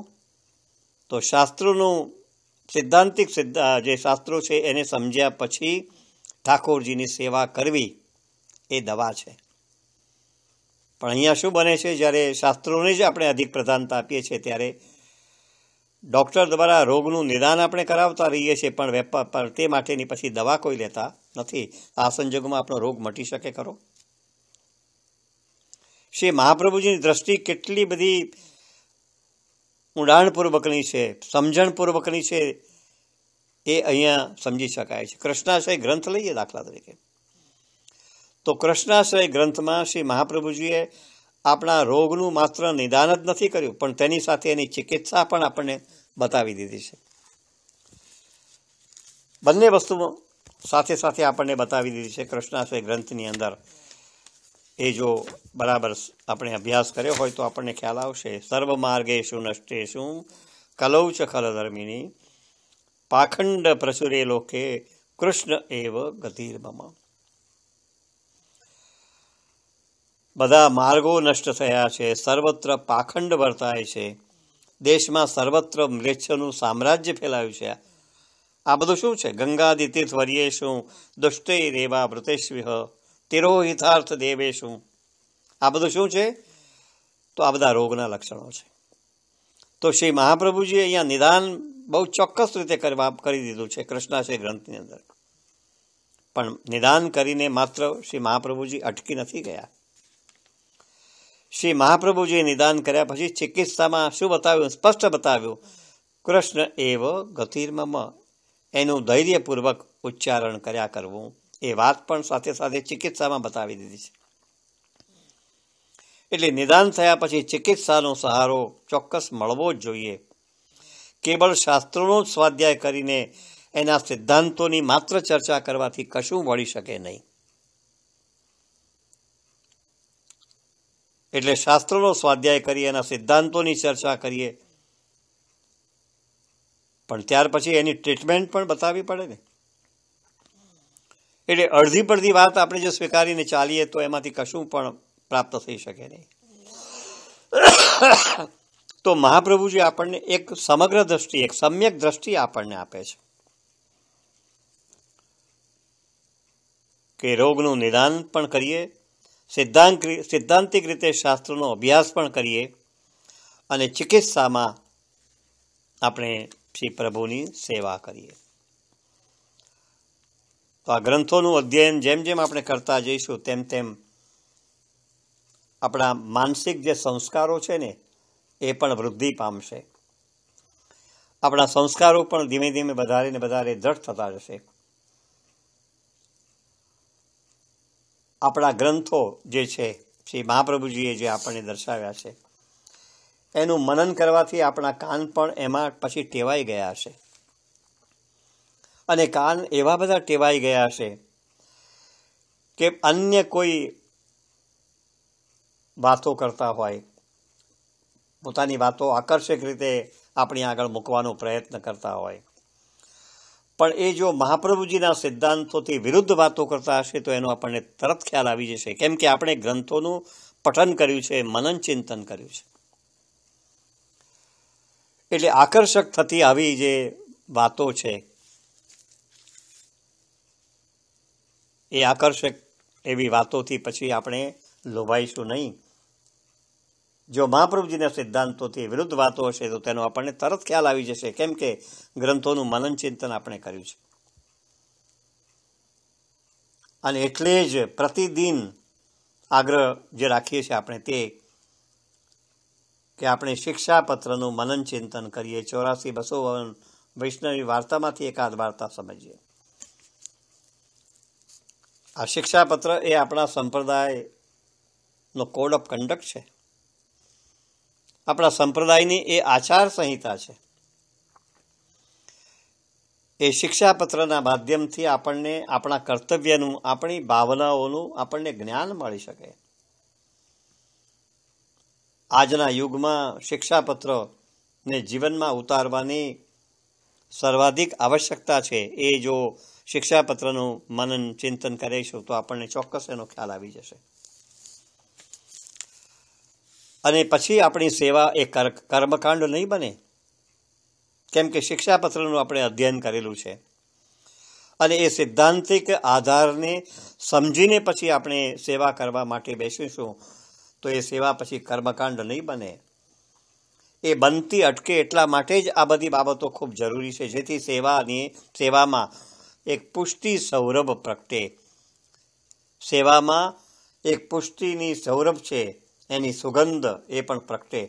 તો શાસ્ત્રોનું સિદ્ધાંતિક જે શાસ્ત્રો છે એને સમજ્યા પછી ઠાકોરજીની સેવા કરવી એ દવા છે. પણ અહીંયા શું બને છે, જ્યારે શાસ્ત્રોને જ આપણે અધિક પ્રધાનતા આપીએ છીએ ત્યારે ડૉક્ટર દ્વારા રોગનું નિદાન આપણે કરાવતા રહીએ છીએ, પણ તે માટેની પછી દવા કોઈ લેતા નથી. આ સંજોગોમાં આપણો રોગ મટી શકે ખરો? શ્રી મહાપ્રભુજીની દ્રષ્ટિ કેટલી બધી ઊંડાણપૂર્વકની છે, સમજણપૂર્વકની છે, એ અહીંયા સમજી શકાય છે. કૃષ્ણાશ્રય ગ્રંથ લઈએ દાખલા તરીકે, તો કૃષ્ણાશ્રય ગ્રંથમાં શ્રી મહાપ્રભુજીએ આપણા રોગનું માત્ર નિદાન જ નથી કર્યું, પણ તેની સાથે એની ચિકિત્સા પણ આપણને બતાવી દીધી છે. બંને વસ્તુઓ સાથે સાથે આપણને બતાવી દીધી છે કૃષ્ણાશ્રય ગ્રંથની અંદર. એ જો બરાબર આપણે અભ્યાસ કર્યો હોય તો આપણને ખ્યાલ આવશે. સર્વ માર્ગેષુ નષ્ટેષુ કલૌ ચ ખલધર્મિણી પાખંડ પ્રચુરે લોકે કૃષ્ણ એવ ગતિર્મમ. બધા માર્ગો નષ્ટ થયા છે, સર્વત્ર પાખંડ વર્તાય છે, દેશમાં સર્વત્ર મ્લેચ્છનું સામ્રાજ્ય ફેલાયું છે. આ બધું શું છે? ગંગાદિ તીર્થ વર્યેશું દુષ્ટૈરેવા વૃતેષ્વિહ તિરોહિતાર્થ દેવેશું. આ બધું શું છે? તો આ બધા રોગના લક્ષણો છે. તો શ્રી મહાપ્રભુજીએ અહીંયા નિદાન બહુ ચોક્કસ રીતે કરી દીધું છે કૃષ્ણાશ્રય ગ્રંથની અંદર. પણ નિદાન કરીને માત્ર શ્રી મહાપ્રભુજી અટકી નથી ગયા. શ્રી મહાપ્રભુજીએ નિદાન કર્યા પછી ચિકિત્સામાં શું બતાવ્યું? સ્પષ્ટ બતાવ્યું, કૃષ્ણ એવ ગતિર્મમ. એનું ધૈર્યપૂર્વક ઉચ્ચારણ કર્યા કરવું, એ વાત પણ સાથે સાથે ચિકિત્સામાં બતાવી દીધી છે. એટલે નિદાન થયા પછી ચિકિત્સાનો સહારો ચોક્કસ મળવો જ જોઈએ. કેવળ શાસ્ત્રોનો જ સ્વાધ્યાય કરીને એના સિદ્ધાંતોની માત્ર ચર્ચા કરવાથી કશું વળી શકે નહીં. એટલે શાસ્ત્રોનો સ્વાધ્યાય કરીએ, એના સિદ્ધાંતોની ચર્ચા કરીએ, પણ ત્યાર પછી એની ટ્રીટમેન્ટ પણ બતાવવી પડે ને. એટલે અડધી પડધી વાત આપણે જો સ્વીકારીને ચાલીએ તો એમાંથી કશું પણ પ્રાપ્ત થઈ શકે નહીં. તો મહાપ્રભુજી આપણને એક સમગ્ર દ્રષ્ટિ, એક સમ્યક દ્રષ્ટિ આપણને આપે છે કે રોગનું નિદાન પણ કરીએ, સિદ્ધાંતિક રીતે શાસ્ત્રોનો અભ્યાસ પણ કરીએ, અને ચિકિત્સામાં આપણે શ્રી પ્રભુની સેવા કરીએ. તો આ ગ્રંથોનું અધ્યયન જેમ જેમ આપણે કરતા જઈશું તેમ તેમ આપણા માનસિક જે સંસ્કારો છે ને એ પણ વૃદ્ધિ પામશે. આપણા સંસ્કારો પણ ધીમે ધીમે વધારે ને વધારે દ્રઢ થતા જશે. આપણા ગ્રંથો જે છે શ્રી મહાપ્રભુજીએ જે આપણને દર્શાવ્યા છે એનું મનન કરવાથી આપણા કાન પણ એમાં પછી ટેવાઈ ગયા હશે. અને કાન એવા બધા ટેવાઈ ગયા છે કે અન્ય કોઈ વાતો કરતા હોય, પોતાની વાતો આકર્ષક રીતે આપણી આગળ મૂકવાનો પ્રયત્ન કરતા હોય, પણ એ જો મહાપ્રભુજીના સિદ્ધાંતોથી વિરુદ્ધ વાતો કરતા હશે તો એનો આપણને તરત ખ્યાલ આવી જશે. કેમ કે આપણે ગ્રંથોનું પઠન કર્યું છે, મનન ચિંતન કર્યું છે. એટલે આકર્ષક થતી આવી જે વાતો છે એ આકર્ષક એવી વાતોથી પછી આપણે લોભાઈશું નહીં. જો મહાપ્રભુજીના સિદ્ધાંતોથી વિરુદ્ધ વાતો હશે તો તેનો આપણને તરત ખ્યાલ આવી જશે. કેમ કે ગ્રંથોનું મનન ચિંતન આપણે કર્યું છે. અને એટલે જ પ્રતિદિન આગ્રહ જે રાખીએ છીએ આપણે તે કે આપણે શિક્ષાપત્રનું મનન ચિંતન કરીએ. 84-252 વૈષ્ણવી વાર્તામાંથી એકાદ વાર્તા સમજીએ. આ શિક્ષાપત્ર એ આપણા સંપ્રદાયનો કોડ ઓફ કન્ડક્ટ છે. આપણા સંપ્રદાયની એ આચાર સંહિતા છે. એ શિક્ષાપત્રના માધ્યમથી આપણને આપણા કર્તવ્યનું, આપણી ભાવનાઓનું આપણને જ્ઞાન મળી શકે. આજના યુગમાં શિક્ષાપત્રને જીવનમાં ઉતારવાની સર્વાધિક આવશ્યકતા છે. એ જો શિક્ષાપત્રનું મનન ચિંતન કરીશું તો આપણને ચોક્કસ એનો ખ્યાલ આવી જશે. અને પછી આપણી સેવા એ કર્મકાંડ નહીં બને, કેમ કે શિક્ષાપત્રનું આપણે અધ્યયન કરેલું છે અને એ સિદ્ધાંતિક આધારને સમજીને પછી આપણે સેવા કરવા માટે બેસીશું તો એ સેવા પછી કર્મકાંડ નહીં બને. એ બનતી અટકે એટલા માટે જ આ બધી બાબતો ખૂબ જરૂરી છે, જેથી સેવામાં એક પુષ્ટિ સૌરભ પ્રગટે. સેવામાં એક પુષ્ટિની સૌરભ છે, એની સુગંધ એ પણ પ્રગટે.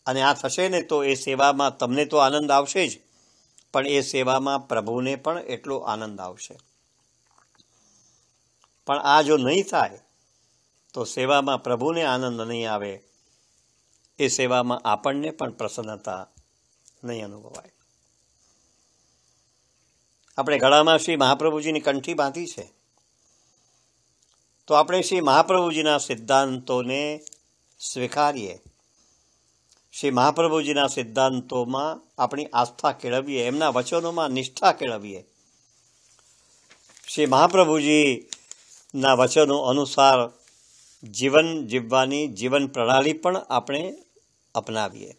અને આ થશે ને તો એ સેવામાં તમને તો આનંદ આવશે જ, પણ એ સેવામાં પ્રભુને પણ એટલો આનંદ આવશે. પણ આ જો નહીં થાય તો સેવામાં પ્રભુને આનંદ નહીં આવે, એ સેવામાં આપણને પણ પ્રસન્નતા નહીં અનુભવાય. આપણે ગળામાં શ્રી મહાપ્રભુજીની કંઠી બાંધી છે, તો આપણે શ્રી મહાપ્રભુજીના સિદ્ધાંતોને સ્વીકારીએ. શ્રી મહાપ્રભુજીના સિદ્ધાંતોમાં આપણી આસ્થા કેળવીએ, એમના વચનોમાં નિષ્ઠા કેળવીએ. શ્રી મહાપ્રભુજીના વચનો અનુસાર જીવન જીવવાની જીવન પ્રણાલી પણ આપણે અપનાવીએ.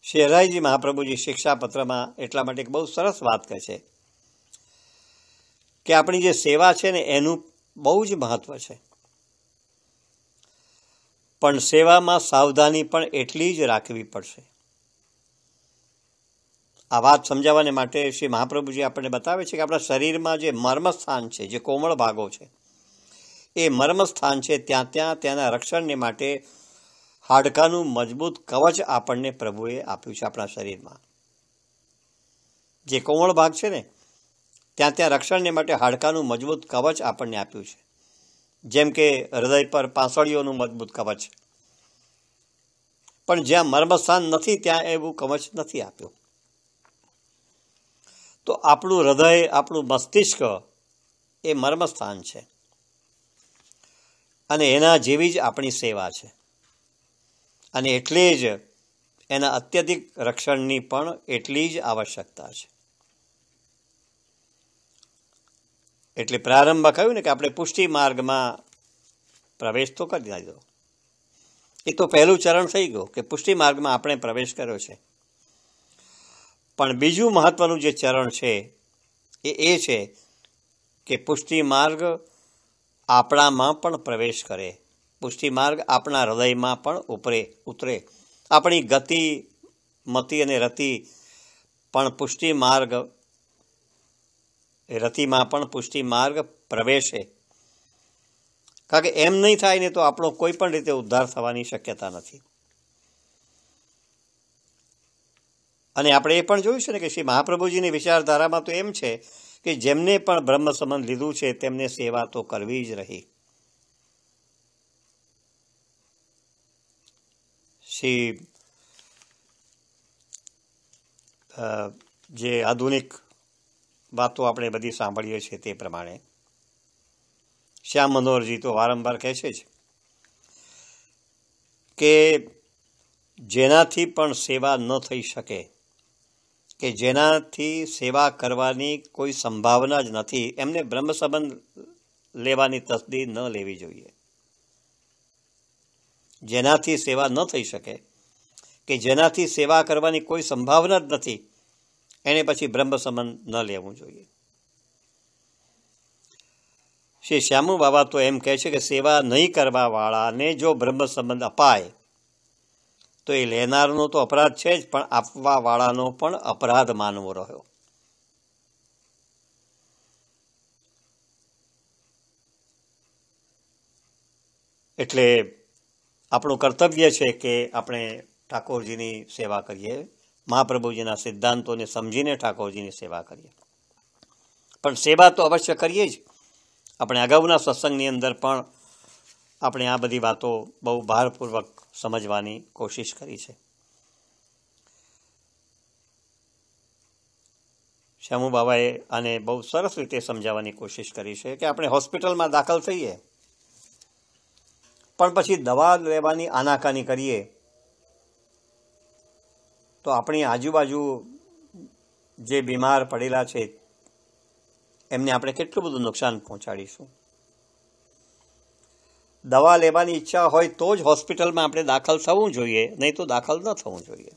શ્રી હરાઈજી મહાપ્રભુજી શિક્ષાપત્રમાં એટલા માટે એક બહુ સરસ વાત કહે છે કે આપણી જે સેવા છે ને એનું બહુ જ મહત્વ છે, પણ સેવામાં સાવધાની પણ એટલી જ રાખવી પડશે. આ વાત સમજાવવાને માટે શ્રી મહાપ્રભુજી આપણને બતાવે છે કે આપણા શરીરમાં જે મર્મસ્થાન છે, જે કોમળ ભાગો છે, એ મર્મસ્થાન છે, ત્યાંના રક્ષણને માટે હાડકાનું મજબૂત કવચ આપણને પ્રભુએ આપ્યું છે. આપણા શરીરમાં જે કોમળ ભાગ છે ને ત્યાં રક્ષણને માટે હાડકાનું મજબૂત કવચ આપણને આપ્યું છે. જેમ કે હૃદય પર પાંસળીઓનું મજબૂત કવચ, પણ જ્યાં મર્મસ્થાન નથી ત્યાં એવું કવચ નથી આપ્યું. તો આપણું હૃદય, આપણું મસ્તિષ્ક એ મર્મસ્થાન છે અને એના જેવી જ આપણી સેવા છે. અને એટલે જ એના અત્યધિક રક્ષણની પણ એટલી જ આવશ્યકતા છે. એટલે પ્રારંભમાં કહ્યું ને કે આપણે પુષ્ટિ માર્ગમાં પ્રવેશ તો કરી દીધો. એ તો પહેલું ચરણ થઈ ગયું કે પુષ્ટિ માર્ગમાં આપણે પ્રવેશ કર્યો છે. પણ બીજું મહત્વનું જે ચરણ છે એ છે કે પુષ્ટિ માર્ગ આપણામાં પણ પ્રવેશ કરે, પુષ્ટિ માર્ગ આપણા હૃદયમાં પણ ઉતરે. આપણી ગતિ, મતિ અને રતિ પણ પુષ્ટિ માર્ગ, રતિમાં પણ પુષ્ટિ માર્ગ પ્રવેશે. કારણ કે એમ નહીં થાય ને તો આપણો કોઈ પણ રીતે ઉદ્ધાર થવાની શક્યતા નથી. અને આપણે એ પણ જોયું છે ને કે શ્રી મહાપ્રભુજીની વિચારધારામાં તો એમ છે કે જેમને પણ બ્રહ્મ સંબંધ લીધું છે તેમને સેવા તો કરવી જ રહી. શ્રી જે આધુનિક વાતો આપણે બધી સાંભળીએ છીએ તે પ્રમાણે શ્યામ મનોહરજી તો વારંવાર કહે છે જ કે જેનાથી પણ સેવા ન થઈ શકે, કે જેનાથી સેવા કરવાની કોઈ સંભાવના જ નથી, એમને બ્રહ્મ સંબંધ લેવાની તસ્દી ન લેવી જોઈએ. જેનાથી સેવા ન થઈ શકે, કે જેનાથી સેવા કરવાની કોઈ સંભાવના જ નથી, એને પછી બ્રહ્મ સંબંધ ન લેવું જોઈએ. શ્રી શ્યામુ બાબા તો એમ કહે છે કે સેવા નહીં કરવા વાળાને જો બ્રહ્મ સંબંધ અપાય તો એ લેનારનો તો અપરાધ છે જ, પણ આપવા વાળાનો પણ અપરાધ માનવો રહ્યો. એટલે આપણું કર્તવ્ય છે કે આપણે ઠાકોરજીની સેવા કરીએ, મહાપ્રભુજીના સિદ્ધાંતોને સમજીને ઠાકોરજીની સેવા કરીએ. પણ સેવા તો અવશ્ય કરીએ જ. આપણે અગાઉના સત્સંગની અંદર પણ આપણે આ બધી વાતો બહુ ભારપૂર્વક સમજવાની કોશિશ કરી છે. શ્યામુ બાબાએ આને બહુ સરસ રીતે સમજાવવાની કોશિશ કરી છે કે આપણે હોસ્પિટલમાં દાખલ થઈએ પણ પછી દવા લેવાની આનાકાની કરીએ તો આપણી આજુબાજુ જે બીમાર પડેલા છે એમને આપણે કેટલું બધું નુકસાન પહોંચાડીશું. દવા લેવાની ઈચ્છા હોય તો જ હોસ્પિટલમાં આપણે દાખલ થવું જોઈએ, નહીં તો દાખલ ન થવું જોઈએ.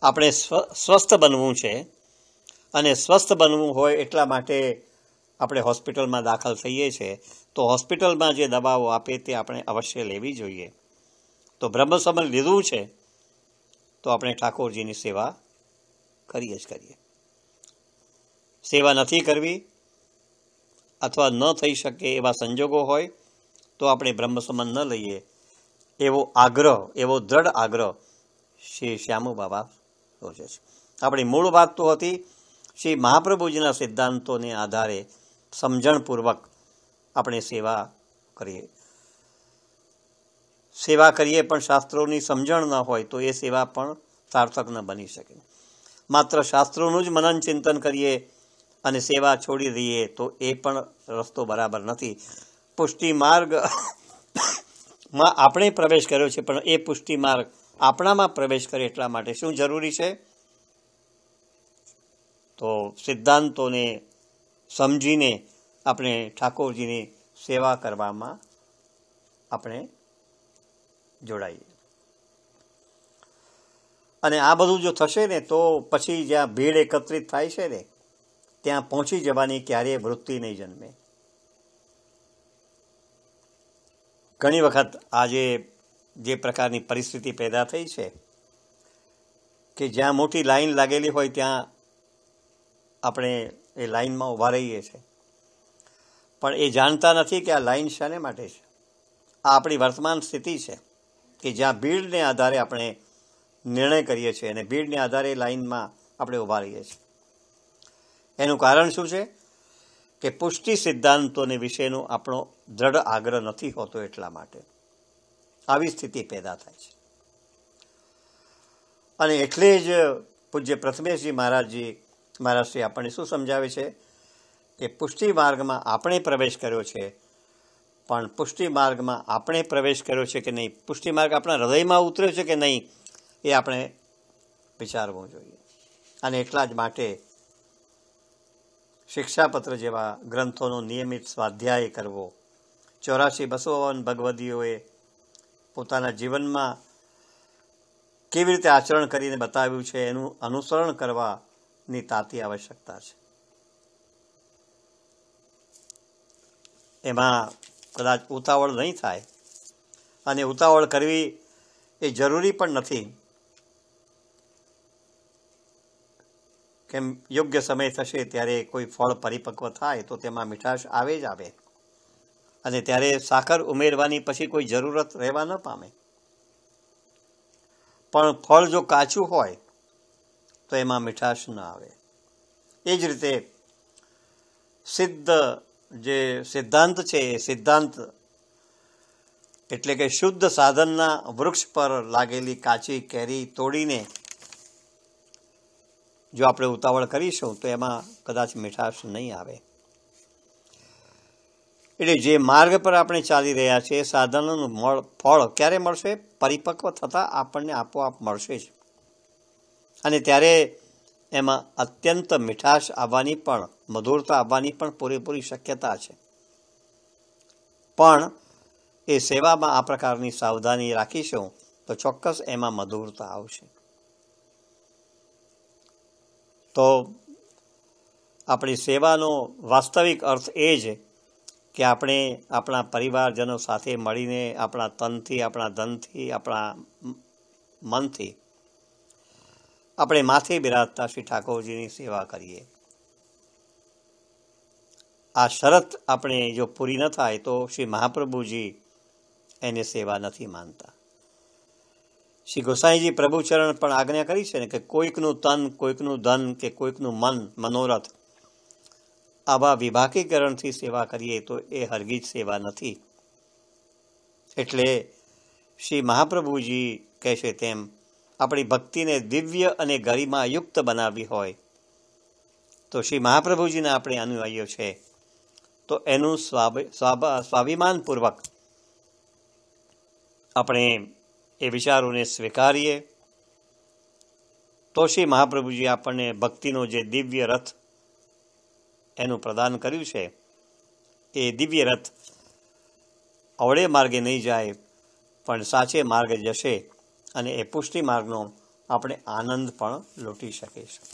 આપણે સ્વસ્થ બનવું છે અને સ્વસ્થ બનવું હોય એટલા માટે આપણે હોસ્પિટલમાં દાખલ થઈએ છીએ, તો હોસ્પિટલમાં જે દવાઓ આપે તે આપણે અવશ્ય લેવી જોઈએ. તો બ્રહ્મસમન લીધું છે તો આપણે ઠાકોરજીની સેવા કરીએ જ કરીએ. સેવા નથી કરવી અથવા ન થઈ શકે એવા સંજોગો હોય તો આપણે બ્રહ્મસમન ન લઈએ એવો આગ્રહ, એવો દ્રઢ આગ્રહ શ્રી શ્યામુ બાબા રોજે છે. આપણી મૂળ વાત તો હતી શ્રી મહાપ્રભુજીના સિદ્ધાંતોને આધારે સમજણપૂર્વક આપણે સેવા કરીએ. સેવા કરીએ પણ શાસ્ત્રોની સમજણ ન હોય તો એ સેવા પણ સાર્થક ન બની શકે. માત્ર શાસ્ત્રોનું જ મનન ચિંતન કરીએ અને સેવા છોડી દઈએ તો એ પણ રસ્તો બરાબર નથી. પુષ્ટિ માર્ગમાં આપણે પ્રવેશ કર્યો છે, પણ એ પુષ્ટિ માર્ગ આપણામાં પ્રવેશ કરે એટલા માટે શું જરૂરી છે? તો સિદ્ધાંતોને સમજીને આપણે ઠાકોરજીની સેવા કરવામાં આપણે જોડાઈએ. અને આ બધું જો થશે ને તો પછી જ્યાં ભીડ એકત્રિત થાય છે ને ત્યાં પહોંચી જવાની ક્યારેય વૃત્તિ નહીં જન્મે. ઘણી વખત આજે જે પ્રકારની પરિસ્થિતિ પેદા થઈ છે કે જ્યાં મોટી લાઈન લાગેલી હોય ત્યાં આપણે એ લાઈનમાં ઊભા રહીએ છીએ, પણ એ જાણતા નથી કે આ લાઈન શાને માટે છે. આ આપણી વર્તમાન સ્થિતિ છે કે જ્યાં ભીડને આધારે આપણે નિર્ણય કરીએ છીએ અને ભીડને આધારે લાઈનમાં આપણે ઊભા રહીએ છીએ. એનું કારણ શું છે કે પુષ્ટિ સિદ્ધાંતોને વિશેનો આપણો દ્રઢ આગ્રહ નથી હોતો, એટલા માટે આવી સ્થિતિ પેદા થાય છે. અને એટલે જ પૂજ્ય પ્રથમેશજી મહારાજશ્રી આપણને શું સમજાવે છે કે પુષ્ટિ માર્ગમાં આપણે પ્રવેશ કર્યો છે, પણ પુષ્ટિ માર્ગમાં આપણે પ્રવેશ કર્યો છે કે નહીં, પુષ્ટિ માર્ગ આપણા હૃદયમાં ઉતર્યો છે કે નહીં, એ આપણે વિચારવું જોઈએ. અને એટલા જ માટે શિક્ષાપત્ર જેવા ગ્રંથોનો નિયમિત સ્વાધ્યાય કરવો. 84-252 ભગવદીઓએ પોતાના જીવનમાં કેવી રીતે આચરણ કરીને બતાવ્યું છે એનું અનુસરણ કરવાની તાતી આવશ્યકતા છે. એમાં કદાચ ઉતાવળ નહીં થાય અને ઉતાવળ કરવી એ જરૂરી પણ નથી, કેમ યોગ્ય સમય થશે ત્યારે કોઈ ફળ પરિપક્વ થાય તો તેમાં મીઠાશ આવે જ આવે, અને ત્યારે સાકર ઉમેરવાની પછી કોઈ જરૂરત રહેવા ન પામે. પણ ફળ જો કાચું હોય તો એમાં મીઠાશ ન આવે. એ જ રીતે સિદ્ધ જે સિદ્ધાંત છે એ સિદ્ધાંત એટલે કે શુદ્ધ સાધનના વૃક્ષ પર લાગેલી કાચી કેરી તોડીને જો આપણે ઉતાવળ કરીશું તો એમાં કદાચ મીઠાશ નહીં આવે. એટલે જે માર્ગ પર આપણે ચાલી રહ્યા છીએ સાધનનું ફળ ક્યારે મળશે? પરિપક્વ થતાં આપણને આપોઆપ મળશે જ. અને ત્યારે એમાં અત્યંત મીઠાશ આવવાની પણ, મધુરતા આવવાની પણ પૂરેપૂરી શક્યતા છે. પણ એ સેવામાં આ પ્રકારની સાવધાની રાખીશું તો ચોક્કસ એમાં મધુરતા આવશે. તો આપણી સેવાનો વાસ્તવિક અર્થ એ જ કે આપણે આપણા પરિવારજનો સાથે મળીને આપણા તનથી, આપણા ધનથી, આપણા મનથી આપણે માથે બિરાજતા શ્રી ઠાકોરજીની સેવા કરીએ. આ શરત આપણે જો પૂરી ન થાય તો શ્રી મહાપ્રભુજી એને સેવા નથી માનતા. શ્રી ગોસાઈજી પ્રભુચરણ પણ આજ્ઞા કરી છે ને કે કોઈકનું તન, કોઈકનું ધન કે કોઈકનું મન, મનોરથ આવા વિભાગીકરણથી સેવા કરીએ તો એ હરગીજ સેવા નથી. એટલે શ્રી મહાપ્રભુજી કહે છે તેમ આપણી ભક્તિને દિવ્ય અને ગરિમાયુક્ત બનાવવી હોય તો શ્રી મહાપ્રભુજીના આપણે અનુયાયીઓ છે તો એનું સ્વાભિમાનપૂર્વક આપણે એ વિચારોને સ્વીકારીએ તો શ્રી મહાપ્રભુજી આપણને ભક્તિનો જે દિવ્ય રથ એનું પ્રદાન કર્યું છે એ દિવ્ય રથ અવળે માર્ગે નહીં જાય પણ સાચે માર્ગે જશે અને એ પુષ્ટિ માર્ગનો આપણે આનંદ પણ લૂંટી શકીશું.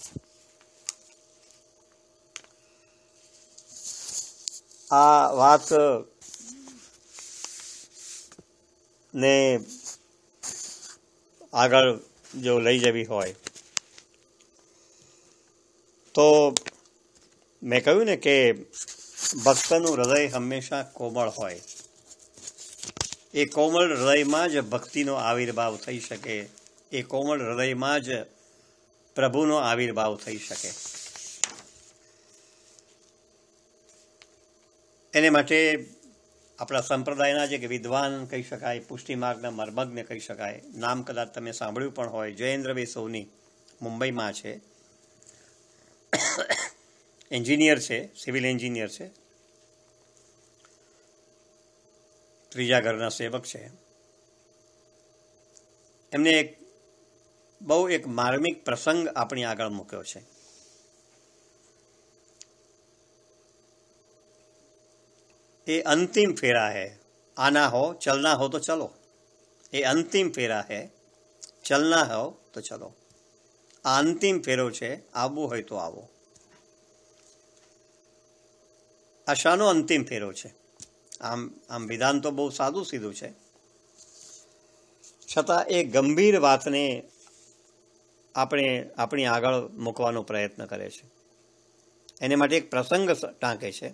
આ વાત ને આગળ જો લઈ જવી હોય તો મેં કહ્યું ને કે ભક્તનું હૃદય હંમેશા કોમળ હોય. એ કોમળ હૃદયમાં જ ભક્તિનો આવિર્ભાવ થઈ શકે, એ કોમળ હૃદયમાં જ પ્રભુનો આવિર્ભાવ થઈ શકે. એને માટે આપણા સંપ્રદાયના જે વિદ્વાન કહી શકાય, પુષ્ટિ માર્ગના મર્મજ્ઞ કહી શકાય, નામ કદાચ તમે સાંભળ્યું પણ હોય, જયેન્દ્રભાઈ સોની મુંબઈમાં છે, એન્જિનિયર છે, સિવિલ એન્જિનિયર છે, ત્રીજા ઘરના સેવક છે. એમને બહુ એક માર્મિક પ્રસંગ આપણી આગળ મૂક્યો છે. એ અંતિમ फेरा है, आना हो चलना हो तो चलो. એ અંતિમ ફેરા है, चलना हो तो चलो. આ અંતિમ ફેરો છે, આવવું હોય તો આવો. આ શાનો અંતિમ ફેરો છે? આમ વિધાન તો બહુ સાદું સીધું છે, છતાં એ ગંભીર વાતને આપણે આપણી આગળ મૂકવાનો પ્રયત્ન કરે છે. એને માટે એક પ્રસંગ ટાંકે છે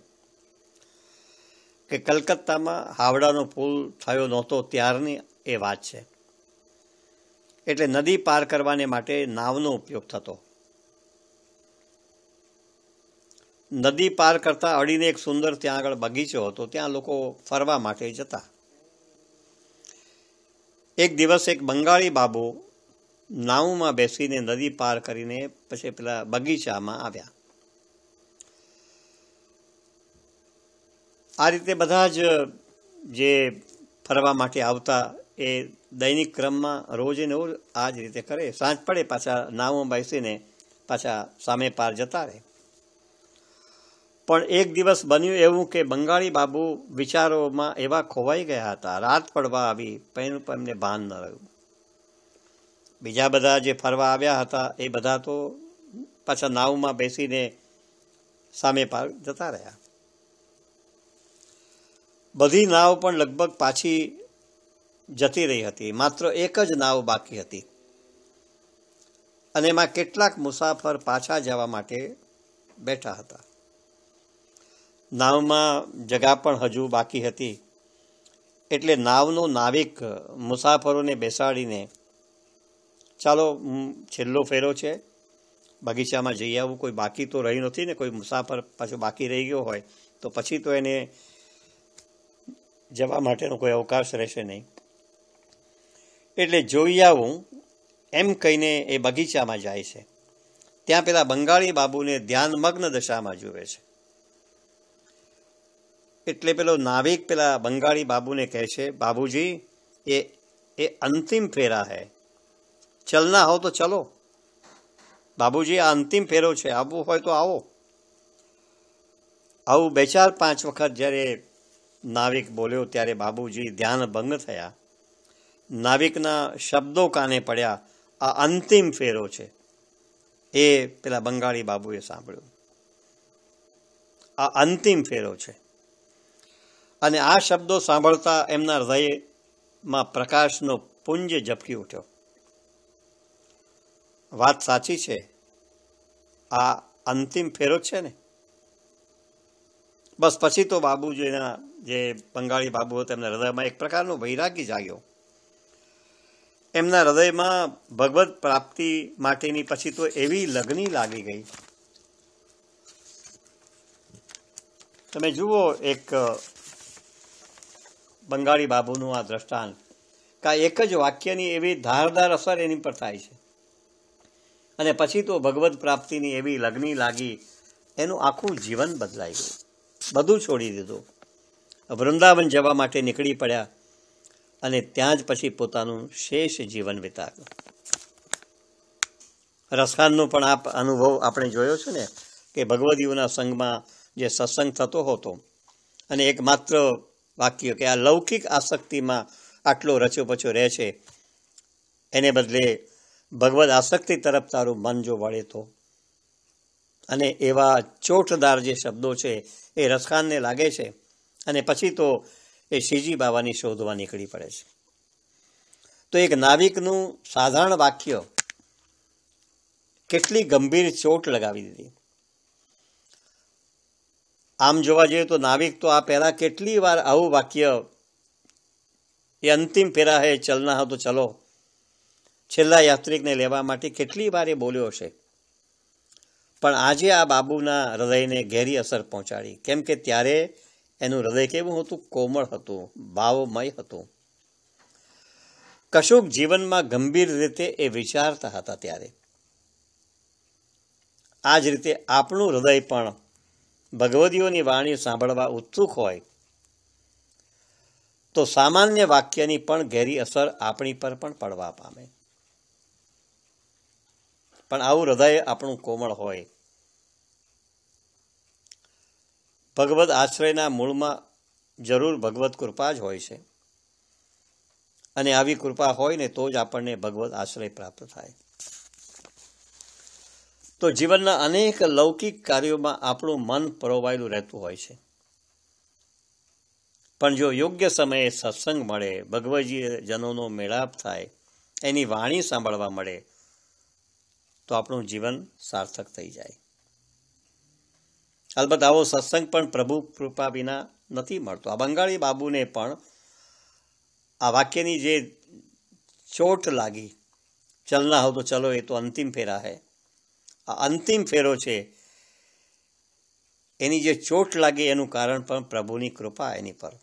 કે કલકત્તામાં હાવડાનો પુલ થયો નહોતો ત્યારની એ વાત છે. એટલે નદી પાર કરવાને માટે નાવનો ઉપયોગ થતો. નદી પાર કરતા અડીને એક સુંદર ત્યાં આગળ બગીચો હતો, ત્યાં લોકો ફરવા માટે જતા. એક દિવસ એક બંગાળી બાબુ નાવમાં બેસીને નદી પાર કરીને પછી પેલા બગીચામાં આવ્યા. આ રીતે બધા જ જે ફરવા માટે આવતા એ દૈનિક ક્રમમાં રોજે ને રોજ આ જ રીતે કરે. સાંજ પડે પાછા નાવમાં બેસીને પાછા સામે પાર જતા રહે. પણ એક દિવસ બન્યું એવું કે બંગાળી બાબુ વિચારોમાં એવા ખોવાઈ ગયા હતા. રાત પડવા આવી પણ એમને ભાન ન રહ્યું. બીજા બધા જે ફરવા આવ્યા હતા એ બધા તો પાછા નાવમાં બેસીને સામે પાર જતા રહ્યા. બધી નાવ પણ લગભગ પાછી જતી રહી હતી. માત્ર એક જ નાવ બાકી હતી અને એમાં કેટલાક મુસાફર પાછા જવા માટે બેઠા હતા. નાવમાં જગા પણ હજુ બાકી હતી. એટલે નાવનો નાવિક મુસાફરોને બેસાડીને, ચાલો છેલ્લો ફેરો છે, બગીચામાં જઈ આવું, કોઈ બાકી તો રહ્યું નથી ને, કોઈ મુસાફર પાછો બાકી રહી ગયો હોય તો પછી તો એને જવા માટેનો કોઈ અવકાશ રહેશે નહીં. એટલે જોઈ આવું એમ કહીને એ બગીચામાં જાય છે. ત્યાં પેલા બંગાળી બાબુને ધ્યાનમગ્ન દશામાં જુએ છે. એટલે પેલો નાવિક પેલા બંગાળી બાબુને કહે છે, બાબુજી એ અંતિમ ફેરા હૈ, ચલના હો તો ચલો. બાબુજી આ અંતિમ ફેરો છે, આવવું હોય તો આવો. આવું 2-4-5 વખત જ્યારે નાવિક બોલ્યો ત્યારે બાબુજી ધ્યાન ભંગ થયા. નાવિકના શબ્દો કાને પડ્યા, આ અંતિમ ફેરો છે. એ પેલા બંગાળી બાબુએ સાંભળ્યું, આ અંતિમ ફેરો છે. અને આ શબ્દો સાંભળતા એમના હૃદયમાં પ્રકાશનો પુંજ ઝબકી ઉઠ્યો. વાત સાચી છે, આ અંતિમ ફેરો છે ને. બસ પછી તો બાબુજીના જે બંગાળી બાબુ હતા એમના હૃદયમાં એક પ્રકારનો વૈરાગ્ય જાગ્યો. એમના હૃદયમાં ભગવત પ્રાપ્તિ માટેની પછી તો એવી લગની લાગી ગઈ. તમે જુઓ એક બંગાળી બાબુનું આ દ્રષ્ટાંત, કે એક જ વાક્યની એવી ધારદાર અસર એની પર થાય છે, અને પછી તો ભગવત પ્રાપ્તિની એવી લગની લાગી, એનું આખું જીવન બદલાઈ ગયું. બધું છોડી દીધું, વૃંદાવન જવા માટે નીકળી પડ્યા, અને ત્યાં જ પછી પોતાનું શેષ જીવન વિતાવ્યું. રસખાનનો પણ આ અનુભવ આપણે જોયો છે ને, કે ભગવદીઓના સંઘમાં જે સત્સંગ થતો હતો, અને એકમાત્ર વાક્ય કે આ લૌકિક આસક્તિમાં આટલો રચ્યો રહે છે, એને બદલે ભગવદ આસક્તિ તરફ તારું મન જો વળે તો, અને એવા ચોટદાર જે શબ્દો છે એ રસખાનને લાગે છે, અને પછી તો એ શ્રીજી બાવાની શોધવા નીકળી પડે છે. તો એક નાવિકનું સાધારણ વાક્ય કેટલી ગંભીર ચોટ લગાવી દીધી. આમ જોવા જઈએ તો નાવિક તો આ પહેલા કેટલી વાર આવું વાક્ય, એ અંતિમ ફેરા હે ચલના હો તો ચલો, છેલ્લા યાત્રિકને લેવા માટે કેટલી વાર એ બોલ્યો છે. પણ આજે આ બાબુના હૃદયને ઘેરી અસર પહોંચાડી. કેમ કે ત્યારે એનું હૃદય કેવું હતું? કોમળ હતું, ભાવમય હતું. કશુંક જીવનમાં ગંભીર રીતે એ વિચારતા હતા ત્યારે. આ જ રીતે આપણું હૃદય પણ ભગવદીઓની વાણી સાંભળવા ઉત્સુક હોય તો સામાન્ય વાક્યની પણ ઘેરી અસર આપણી પર પણ પડવા પામે. પણ આવું હૃદય આપણું કોમળ હોય. ભગવદ આશ્રયના મૂળમાં જરૂર ભગવત કૃપા જ હોય છે, અને આવી કૃપા હોય ને તો જ આપણને ભગવત આશ્રય પ્રાપ્ત થાય. તો જીવનના અનેક લૌકિક કાર્યોમાં આપણું મન પરોવાયેલું રહેતું હોય છે, પણ જો યોગ્ય સમયે સત્સંગ મળે, ભગવદજી જનોનો મેળાપ થાય, એની વાણી સાંભળવા મળે, તો આપણું જીવન સાર્થક થઈ જાય. અલબત્ત આવો સત્સંગ પણ પ્રભુ કૃપા વિના નથી મળતો. આ બંગાળી બાબુને પણ આ વાક્યની જે ચોટ લાગી, ચલના હો તો ચલો, એ તો અંતિમ ફેરા હે, આ અંતિમ ફેરો છે, એની જે ચોટ લાગી એનું કારણ પણ પ્રભુની કૃપા એની પર.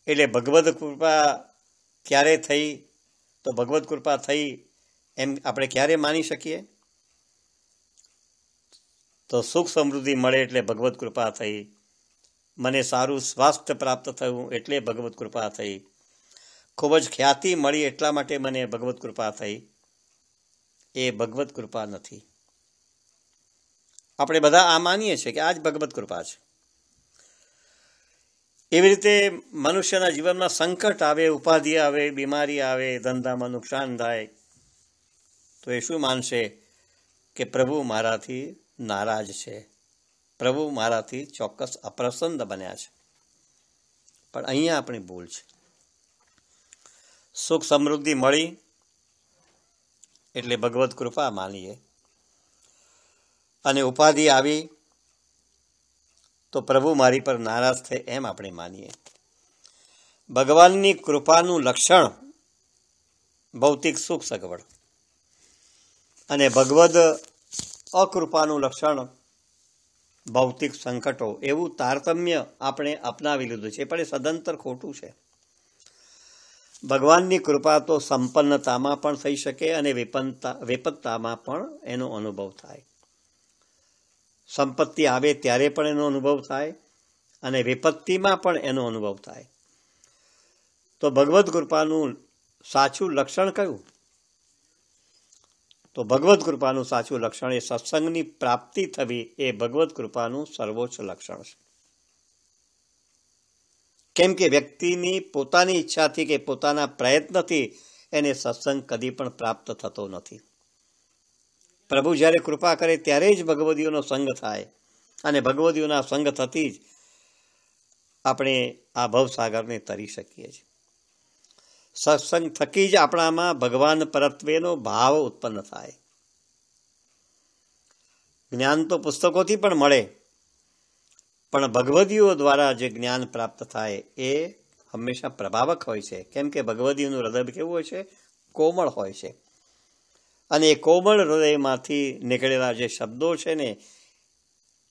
એટલે ભગવદ કૃપા ક્યારે થઈ? તો ભગવદ કૃપા થઈ એમ આપણે ક્યારે માની શકીએ? તો સુખ સમૃદ્ધિ મળે એટલે ભગવદ કૃપા થઈ, મને સારું સ્વાસ્થ્ય પ્રાપ્ત થયું એટલે ભગવદ કૃપા થઈ, ખૂબ જ ખ્યાતિ મળી એટલા માટે મને ભગવદ કૃપા થઈ, એ ભગવદ કૃપા નથી. આપણે બધા આ માનીએ છીએ કે આ જ ભગવદ કૃપા છે. એવી રીતે મનુષ્યના જીવનમાં સંકટ આવે, ઉપાધિ આવે, બીમારી આવે, ધંધામાં નુકસાન થાય, તો એ શું માનશે? કે પ્રભુ મારાથી નારાજ છે, પ્રભુ મારાથી ચોક્કસ અપ્રસન્ન બન્યા છે. પણ અહીંયા આપણી ભૂલ છે. સુખ સમૃદ્ધિ મળી એટલે ભગવદ કૃપા માનીએ, અને ઉપાધિ આવી તો પ્રભુ મારી પર નારાજ થાય એમ આપણે માનીએ. ભગવાનની કૃપાનું લક્ષણ ભૌતિક સુખ સગવડ, અને ભગવદ અકૃપાનું લક્ષણ ભૌતિક સંકટો, એવું તારતમ્ય આપણે અપનાવી લીધું છે, પણ એ સદંતર ખોટું છે. ભગવાનની કૃપા તો સંપન્નતામાં પણ થઈ શકે, અને વિપત્તામાં પણ એનો અનુભવ થાય. સંપત્તિ આવે ત્યારે પણ એનો અનુભવ થાય, અને વિપત્તિમાં પણ એનો અનુભવ થાય. તો ભગવદ કૃપાનું સાચું લક્ષણ કયું? તો ભગવદ કૃપાનું સાચું લક્ષણ એ સત્સંગની પ્રાપ્તિ થવી, એ ભગવદ કૃપાનું સર્વોચ્ચ લક્ષણ છે. કેમ કે વ્યક્તિની પોતાની ઈચ્છાથી કે પોતાના પ્રયત્નથી એને સત્સંગ કદી પણ પ્રાપ્ત થતો નથી. પ્રભુ જ્યારે કૃપા કરે ત્યારે જ ભગવદીઓનો સંગ થાય, અને ભગવદીઓના સંગ થતી જ આપણે આ ભવસાગરને તરી શકીએ છીએ. સત્સંગ થકી જ આપણામાં ભગવાન પરત્વેનો ભાવ ઉત્પન્ન થાય. જ્ઞાન તો પુસ્તકોથી પણ મળે, પણ ભગવદીઓ દ્વારા જે જ્ઞાન પ્રાપ્ત થાય એ હંમેશા પ્રભાવક હોય છે. કેમ કે ભગવદીઓનું હૃદય કેવું હોય છે? કોમળ હોય છે. અને એ કોમળ હૃદયમાંથી નીકળેલા જે શબ્દો છે ને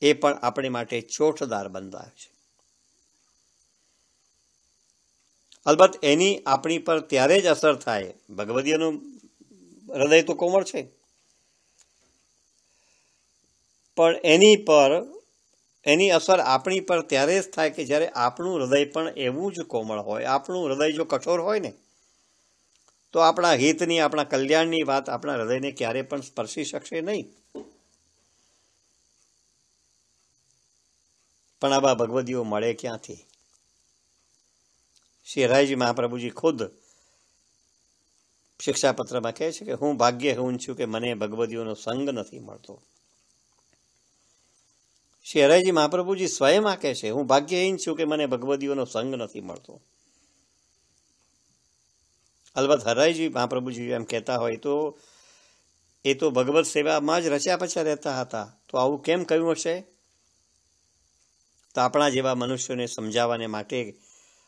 એ પણ આપણી માટે ચોટદાર બનતા છે. અલબત્ત એની આપણી પર ત્યારે જ અસર થાય. ભગવદીઓનું હૃદય તો કોમળ છે, પણ એની અસર આપણી પર ત્યારે જ થાય કે જ્યારે આપણું હૃદય પણ એવું જ કોમળ હોય. આપણું હૃદય જો કઠોર હોય ને તો આપણા હિતની, આપણા કલ્યાણની વાત આપણા હૃદયને ક્યારે પણ સ્પર્શી શકશે નહીં. પણ આવા ભગવદીઓ મળે ક્યાંથી? શ્રી હરાયજી મહાપ્રભુજી ખુદ શિક્ષાપત્રમાં કહે છે કે હું ભાગ્યહીન છું કે મને ભગવદીઓનો સંગ નથી મળતો. શ્રી હરાયજી મહાપ્રભુજી સ્વયં આ કહે છે, હું ભાગ્યહીન છું કે મને ભગવદીઓનો સંગ નથી મળતો. અલબત્ત હરાયજી મહાપ્રભુજી એમ કહેતા હોય તો એ તો ભગવત સેવામાં જ રચ્યા પચ્યા રહેતા હતા. તો આવું કેમ કહ્યું હશે? તો આપણા જેવા મનુષ્યોને સમજાવવાને માટે,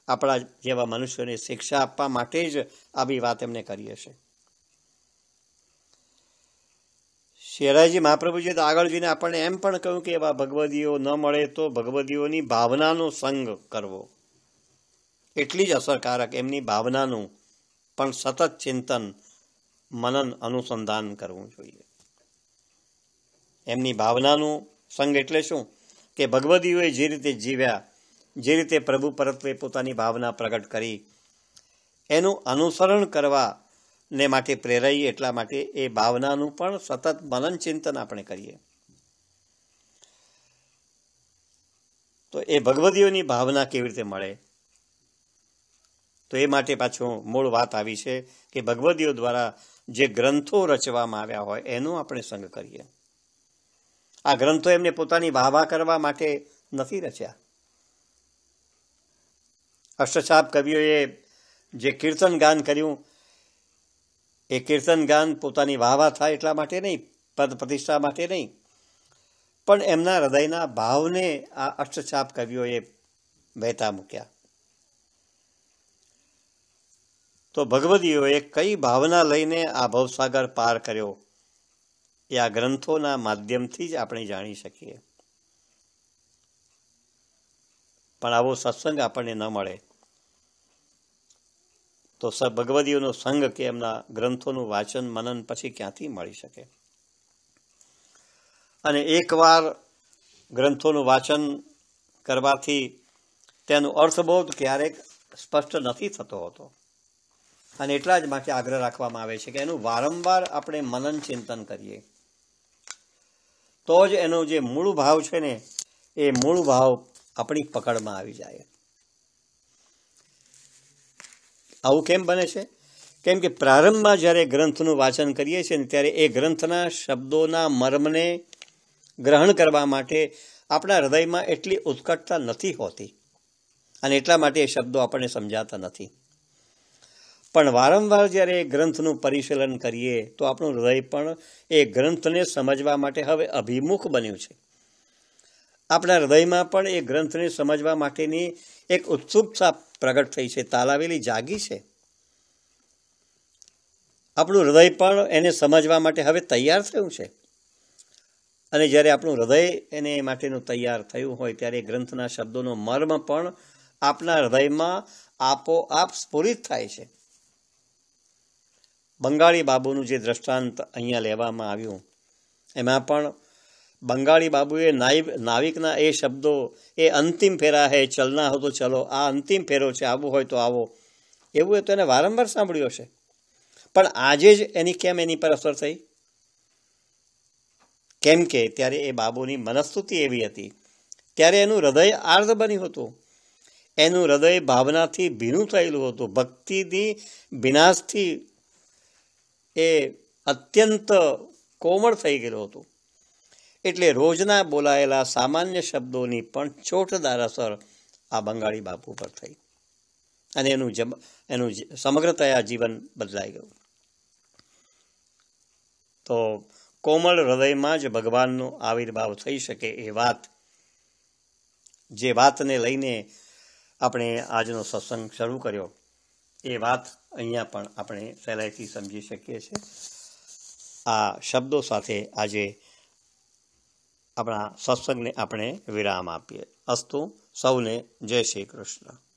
આપણા જેવા મનુષ્યોને શિક્ષા આપવા માટે જ આવી વાત એમને કરી હશે. શ્રી હરાયજી મહાપ્રભુજીએ તો આગળ જઈને આપણને એમ પણ કહ્યું કે એવા ભગવદીઓ ન મળે તો ભગવદીઓની ભાવનાનો સંગ કરવો એટલી જ અસરકારક. એમની ભાવનાનું પણ સતત ચિંતન, મનન, અનુસંધાન કરવું જોઈએ. એમની ભાવનાનું સંગ એટલે શું? કે ભગવદીઓએ જે રીતે જીવ્યા, જે રીતે પ્રભુ પરત્વે પોતાની ભાવના પ્રગટ કરી, એનું અનુસરણ કરવાને માટે પ્રેરાઈએ. એટલા માટે એ ભાવનાનું પણ સતત મનન ચિંતન આપણે કરીએ. તો એ ભગવદીઓની ભાવના કેવી રીતે મળે? તો એ માટે પાછું મૂળ વાત આવી છે કે ભગવદીઓ દ્વારા જે ગ્રંથો રચવામાં આવ્યા હોય એનો આપણે સંગ કરીએ. આ ગ્રંથો એમને પોતાની વાહવા કરવા માટે નથી રચ્યા. અષ્ટછાપ કવિઓએ જે કીર્તન ગાન કર્યું એ કીર્તન ગાન પોતાની વાહવા થાય એટલા માટે નહીં, પદ પ્રતિષ્ઠા માટે નહીં, પણ એમના હૃદયના ભાવને આ અષ્ટછાપ કવિઓએ વહેતા મૂક્યા. તો ભગવદીઓએ કઈ ભાવના લઈને આ ભવસાગર પાર કર્યો એ આ ગ્રંથોના માધ્યમથી જ આપણે જાણી શકીએ. પણ આવો સત્સંગ આપણને ન મળે તો ભગવદીઓનો સંગ કે એમના ગ્રંથોનું વાંચન, મનન પછી ક્યાંથી મળી શકે? અને એકવાર ગ્રંથોનું વાંચન કરવાથી તેનો અર્થબોધ ક્યારેક સ્પષ્ટ નથી થતો હોતો. અને એટલા જ માટે આગ્રહ રાખવામાં આવે છે કે એનું વારંવાર આપણે મનન ચિંતન કરીએ તો જ એનો જે મૂળ ભાવ છે ને એ મૂળ ભાવ આપણી પકડમાં આવી જાય. આવું કેમ બને છે? કેમ કે પ્રારંભમાં જ્યારે ગ્રંથનું વાંચન કરીએ છીએ ને ત્યારે એ ગ્રંથના શબ્દોના મર્મને ગ્રહણ કરવા માટે આપણા હૃદયમાં એટલી ઉત્કટતા નથી હોતી અને એટલા માટે એ શબ્દો આપણને સમજાતા નથી. પણ વારંવાર જ્યારે એ ગ્રંથનું પરિશીલન કરીએ તો આપણું હૃદય પણ એ ગ્રંથને સમજવા માટે હવે અભિમુખ બન્યું છે. આપણા હૃદયમાં પણ એ ગ્રંથને સમજવા માટેની એક ઉત્સુકતા પ્રગટ થઈ છે, તાલાવેલી જાગી છે. આપણું હૃદય પણ એને સમજવા માટે હવે તૈયાર થયું છે. અને જ્યારે આપણું હૃદય એને માટેનું તૈયાર થયું હોય ત્યારે ગ્રંથના શબ્દોનો મર્મ પણ આપણા હૃદયમાં આપોઆપ સ્ફુરિત થાય છે. બંગાળી બાબુનું જે દ્રષ્ટાંત અહીંયા લેવામાં આવ્યું એમાં પણ બંગાળી બાબુએ નાવિકના એ શબ્દો, એ અંતિમ ફેરા હે, ચલના હો તો ચલો, આ અંતિમ ફેરો છે, આવવું હોય તો આવો, એવું એ તો એને વારંવાર સાંભળ્યું હશે. પણ આજે જ એની પર અસર થઈ? કેમ કે ત્યારે એ બાબુની મનસ્તુતિ એવી હતી, ત્યારે એનું હૃદય આર્ધ બન્યું હતું, એનું હૃદય ભાવનાથી ભીનું થયેલું હતું, ભક્તિની વિનાશથી એ અત્યંત કોમળ થઈ ગયેલું હતું. એટલે રોજના બોલાયેલા સામાન્ય શબ્દોની પણ ચોટદાર અસર આ બંગાળી બાપુ પર થઈ અને એનું સમગ્રતયા જીવન બદલાઈ ગયું. તો કોમળ હૃદયમાં જ ભગવાનનો આવિર્ભાવ થઈ શકે જે વાતને લઈને આપણે આજનો સત્સંગ શરૂ કર્યો, એ વાત અહીંયા પણ આપણે સહેલાઈથી સમજી શકીએ છીએ. આ શબ્દો સાથે આજે આપણા સત્સંગને આપણે વિરામ આપીએ. અસ્તુ. સૌને જય શ્રી કૃષ્ણ.